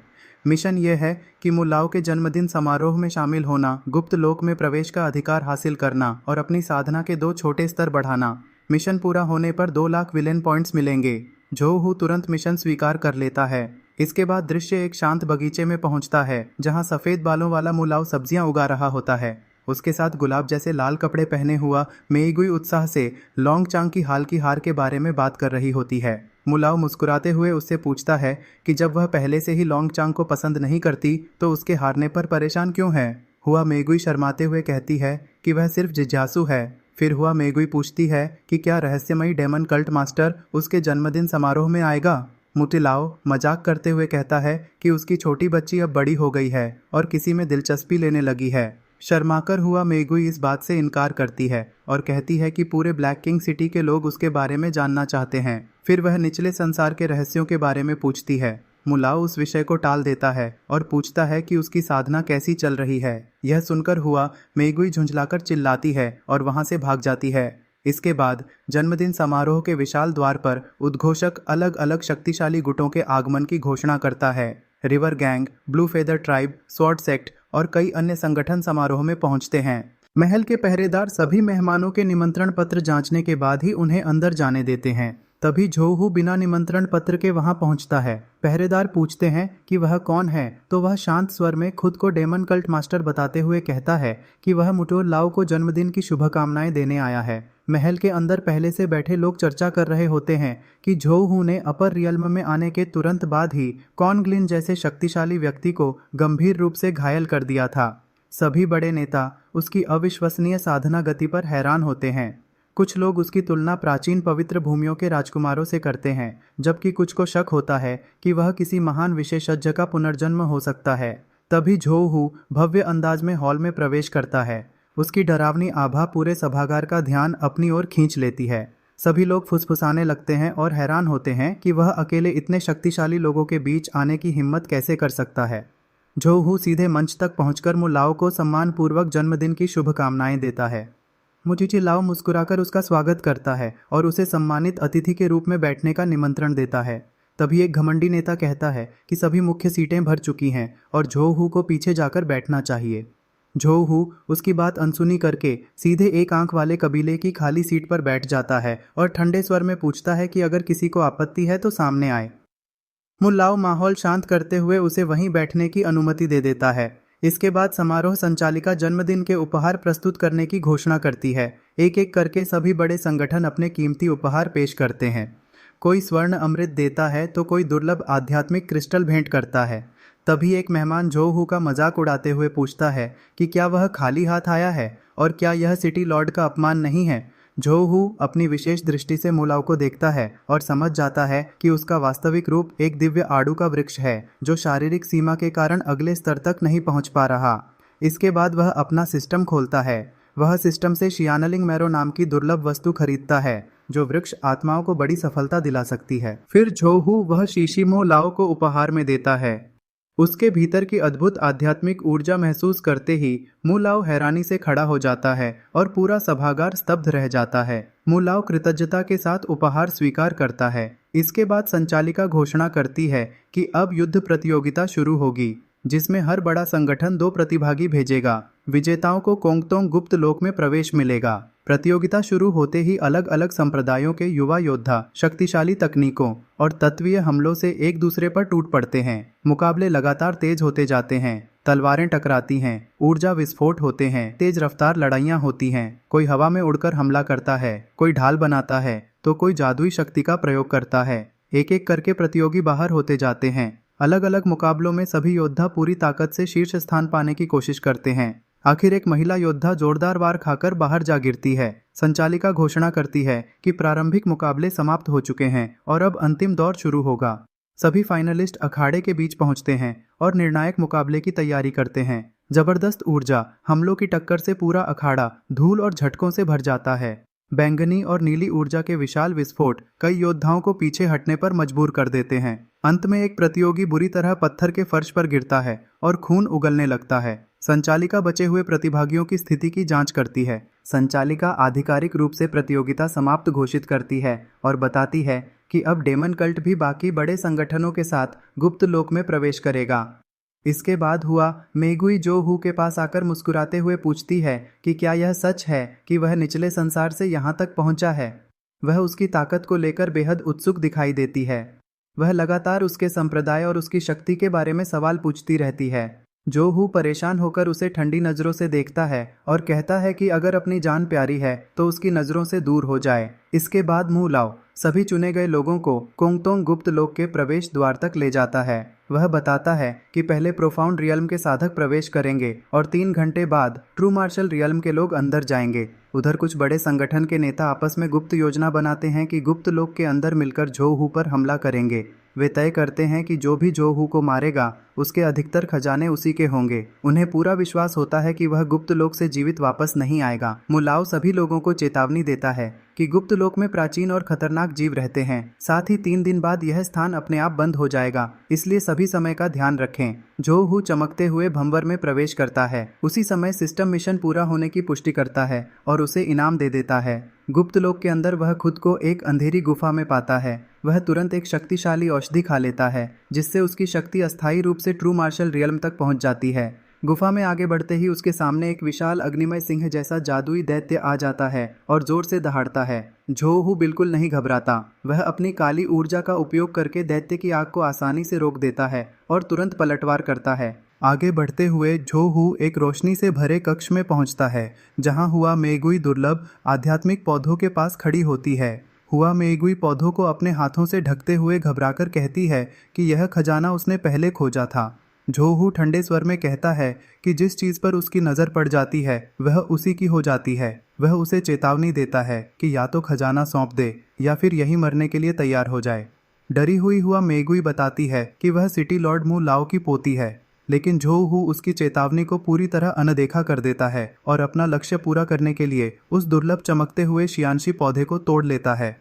[SPEAKER 1] मिशन यह है कि मुलाव के जन्मदिन समारोह में शामिल होना, गुप्त लोक में प्रवेश का अधिकार हासिल करना और अपनी साधना के 2 छोटे स्तर बढ़ाना। मिशन पूरा होने पर 2 लाख विलेन पॉइंट्स मिलेंगे। झो हू तुरंत मिशन स्वीकार कर लेता है। इसके बाद दृश्य एक शांत बगीचे में पहुंचता है, जहां सफ़ेद बालों वाला मुलाव सब्जियां उगा रहा होता है। उसके साथ गुलाब जैसे लाल कपड़े पहने हुआ मेईगुई उत्साह से लॉन्ग चांग की हाल की हार के बारे में बात कर रही होती है। मुलाव मुस्कुराते हुए उससे पूछता है कि जब वह पहले से ही लॉन्ग चांग को पसंद नहीं करती तो उसके हारने पर परेशान क्यों है। हुआ मेईगुई शर्माते हुए कहती है कि वह सिर्फ जिज्ञासु है। फिर हुआ मेईगुई पूछती है कि क्या रहस्यमयी डेमन कल्ट मास्टर उसके जन्मदिन समारोह में आएगा। मुतिलाओ मजाक करते हुए कहता है कि उसकी छोटी बच्ची अब बड़ी हो गई है और किसी में दिलचस्पी लेने लगी है। शर्माकर हुआ मेईगुई इस बात से इनकार करती है और कहती है कि पूरे ब्लैक किंग सिटी के लोग उसके बारे में जानना चाहते हैं। फिर वह निचले संसार के रहस्यों के बारे में पूछती है। मुलाव उस विषय को टाल देता है और पूछता है कि उसकी साधना कैसी चल रही है। यह सुनकर हुआ मेईगुई झुंझलाकर चिल्लाती है और वहां से भाग जाती है। इसके बाद जन्मदिन समारोह के विशाल द्वार पर उद्घोषक अलग अलग शक्तिशाली गुटों के आगमन की घोषणा करता है। River gang, blue feather tribe, sword sect और कई अन्य संगठन समारोह में पहुंचते हैं। महल के पहरेदार सभी मेहमानों के निमंत्रण पत्र जांचने के बाद ही उन्हें अंदर जाने देते हैं। तभी झोहू बिना निमंत्रण पत्र के वहां पहुंचता है। पहरेदार पूछते हैं कि वह कौन है, तो वह शांत स्वर में खुद को डेमन कल्ट मास्टर बताते हुए कहता है कि वह मुटोर लाओ को जन्मदिन की शुभकामनाएं देने आया है। महल के अंदर पहले से बैठे लोग चर्चा कर रहे होते हैं कि झोहू ने अपर रियल्म में आने के तुरंत बाद ही कॉनग्लिन जैसे शक्तिशाली व्यक्ति को गंभीर रूप से घायल कर दिया था। सभी बड़े नेता उसकी अविश्वसनीय साधना गति पर हैरान होते हैं। कुछ लोग उसकी तुलना प्राचीन पवित्र भूमियों के राजकुमारों से करते हैं, जबकि कुछ को शक होता है कि वह किसी महान विशेषज्ञ का पुनर्जन्म हो सकता है। तभी झोहू भव्य अंदाज में हॉल में प्रवेश करता है। उसकी डरावनी आभा पूरे सभागार का ध्यान अपनी ओर खींच लेती है। सभी लोग फुसफुसाने लगते हैं और हैरान होते हैं कि वह अकेले इतने शक्तिशाली लोगों के बीच आने की हिम्मत कैसे कर सकता है। झोहू सीधे मंच तक पहुंचकर मुलाओ को सम्मानपूर्वक जन्मदिन की शुभकामनाएं देता है। मुचिची लाओ मुस्कुराकर उसका स्वागत करता है और उसे सम्मानित अतिथि के रूप में बैठने का निमंत्रण देता है। तभी एक घमंडी नेता कहता है कि सभी मुख्य सीटें भर चुकी हैं और झोहू को पीछे जाकर बैठना चाहिए। झोहू उसकी बात अनसुनी करके सीधे एक आंख वाले कबीले की खाली सीट पर बैठ जाता है और ठंडे स्वर में पूछता है कि अगर किसी को आपत्ति है तो सामने आए। मुल्लाओ माहौल शांत करते हुए उसे वहीं बैठने की अनुमति दे देता है। इसके बाद समारोह संचालिका जन्मदिन के उपहार प्रस्तुत करने की घोषणा करती है। एक एक करके सभी बड़े संगठन अपने कीमती उपहार पेश करते हैं। कोई स्वर्ण अमृत देता है तो कोई दुर्लभ आध्यात्मिक क्रिस्टल भेंट करता है। तभी एक मेहमान झोहू का मजाक उड़ाते हुए पूछता है कि क्या वह खाली हाथ आया है और क्या यह सिटी लॉर्ड का अपमान नहीं है। झोहू अपनी विशेष दृष्टि से मुलाओ को देखता है और समझ जाता है कि उसका वास्तविक रूप एक दिव्य आड़ू का वृक्ष है जो शारीरिक सीमा के कारण अगले स्तर तक नहीं पहुंच पा रहा। इसके बाद वह अपना सिस्टम खोलता है। वह सिस्टम से शियानलिंग मैरो नाम की दुर्लभ वस्तु खरीदता है जो वृक्ष आत्माओं को बड़ी सफलता दिला सकती है। फिर झोहू वह शीशीमो लाओ को उपहार में देता है। उसके भीतर की अद्भुत आध्यात्मिक ऊर्जा महसूस करते ही मुलाओ हैरानी से खड़ा हो जाता है और पूरा सभागार स्तब्ध रह जाता है। मुलाओ कृतज्ञता के साथ उपहार स्वीकार करता है। इसके बाद संचालिका घोषणा करती है कि अब युद्ध प्रतियोगिता शुरू होगी, जिसमें हर बड़ा संगठन 2 प्रतिभागी भेजेगा। विजेताओं को कोंगतोंग गुप्त लोक में प्रवेश मिलेगा। प्रतियोगिता शुरू होते ही अलग अलग संप्रदायों के युवा योद्धा शक्तिशाली तकनीकों और तत्वीय हमलों से एक दूसरे पर टूट पड़ते हैं। मुकाबले लगातार तेज होते जाते हैं। तलवारें टकराती हैं, ऊर्जा विस्फोट होते हैं, तेज रफ्तार लड़ाइयाँ होती हैं। कोई हवा में उड़कर हमला करता है, कोई ढाल बनाता है तो कोई जादुई शक्ति का प्रयोग करता है। एक एक करके प्रतियोगी बाहर होते जाते हैं। अलग अलग मुकाबलों में सभी योद्धा पूरी ताकत से शीर्ष स्थान पाने की कोशिश करते हैं। आखिर एक महिला योद्धा जोरदार वार खाकर बाहर जा गिरती है। संचालिका घोषणा करती है कि प्रारंभिक मुकाबले समाप्त हो चुके हैं और अब अंतिम दौर शुरू होगा। सभी फाइनलिस्ट अखाड़े के बीच पहुंचते हैं और निर्णायक मुकाबले की तैयारी करते हैं। जबरदस्त ऊर्जा हमलों की टक्कर से पूरा अखाड़ा धूल और झटकों से भर जाता है। बैंगनी और नीली ऊर्जा के विशाल विस्फोट कई योद्धाओं को पीछे हटने पर मजबूर कर देते हैं। अंत में एक प्रतियोगी बुरी तरह पत्थर के फर्श पर गिरता है और खून उगलने लगता है। संचालिका बचे हुए प्रतिभागियों की स्थिति की जांच करती है। संचालिका आधिकारिक रूप से प्रतियोगिता समाप्त घोषित करती है और बताती है कि अब डेमन कल्ट भी बाकी बड़े संगठनों के साथ गुप्त लोक में प्रवेश करेगा। इसके बाद हुआ मेगुई जोहू के पास आकर मुस्कुराते हुए पूछती है कि क्या यह सच है कि वह निचले संसार से यहाँ तक पहुँचा है। वह उसकी ताकत को लेकर बेहद उत्सुक दिखाई देती है। वह लगातार उसके संप्रदाय और उसकी शक्ति के बारे में सवाल पूछती रहती है। जोहू परेशान होकर उसे ठंडी नज़रों से देखता है और कहता है कि अगर अपनी जान प्यारी है तो उसकी नज़रों से दूर हो जाए। इसके बाद मुलाओ सभी चुने गए लोगों को कोंगतोंग गुप्त लोक के प्रवेश द्वार तक ले जाता है। वह बताता है कि पहले प्रोफाउंड रियल्म के साधक प्रवेश करेंगे और 3 घंटे बाद ट्रू मार्शल रियल्म के लोग अंदर जाएंगे। उधर कुछ बड़े संगठन के नेता आपस में गुप्त योजना बनाते हैं कि गुप्त लोक के अंदर मिलकर जोहू पर हमला करेंगे। वे तय करते हैं कि जो भी जोहू को मारेगा उसके अधिकतर खजाने उसी के होंगे। उन्हें पूरा विश्वास होता है कि वह गुप्त लोक से जीवित वापस नहीं आएगा। मुलाव सभी लोगों को चेतावनी देता है कि गुप्त लोक में प्राचीन और खतरनाक जीव रहते हैं। साथ ही 3 दिन बाद यह स्थान अपने आप बंद हो जाएगा, इसलिए सभी समय का ध्यान रखें। जो हू चमकते हुए भंवर में प्रवेश करता है। उसी समय सिस्टम मिशन पूरा होने की पुष्टि करता है और उसे इनाम दे देता है। गुप्त लोक के अंदर वह खुद को एक अंधेरी गुफा में पाता है। वह तुरंत एक शक्तिशाली औषधि खा लेता है, जिससे उसकी शक्ति अस्थायी रूप से ट्रू मार्शल रियल्म तक पहुंच जाती है। गुफा में आगे बढ़ते ही उसके सामने एक विशाल अग्निमय सिंह जैसा जादुई दैत्य आ जाता है और जोर से दहाड़ता है। झोहू बिल्कुल नहीं घबराता। वह अपनी काली ऊर्जा का उपयोग करके दैत्य की आग को आसानी से रोक देता है और तुरंत पलटवार करता है। आगे बढ़ते हुए झोहू एक रोशनी से भरे कक्ष में पहुंचता है, जहां हुआ मेगुई दुर्लभ आध्यात्मिक पौधों के पास खड़ी होती है। हुआ मेगुई पौधों को अपने हाथों से ढकते हुए घबराकर कहती है कि यह खजाना उसने पहले खोजा था। झोहू ठंडे स्वर में कहता है कि जिस चीज़ पर उसकी नज़र पड़ जाती है वह उसी की हो जाती है। वह उसे चेतावनी देता है कि या तो खजाना सौंप दे या फिर यही मरने के लिए तैयार हो जाए। डरी हुई हुआ मेगुई बताती है कि वह सिटी लॉर्ड मू लाओ की पोती है, लेकिन झोहू उसकी चेतावनी को पूरी तरह अनदेखा कर देता है और अपना लक्ष्य पूरा करने के लिए उस दुर्लभ चमकते हुए शियानशी पौधे को तोड़ लेता है।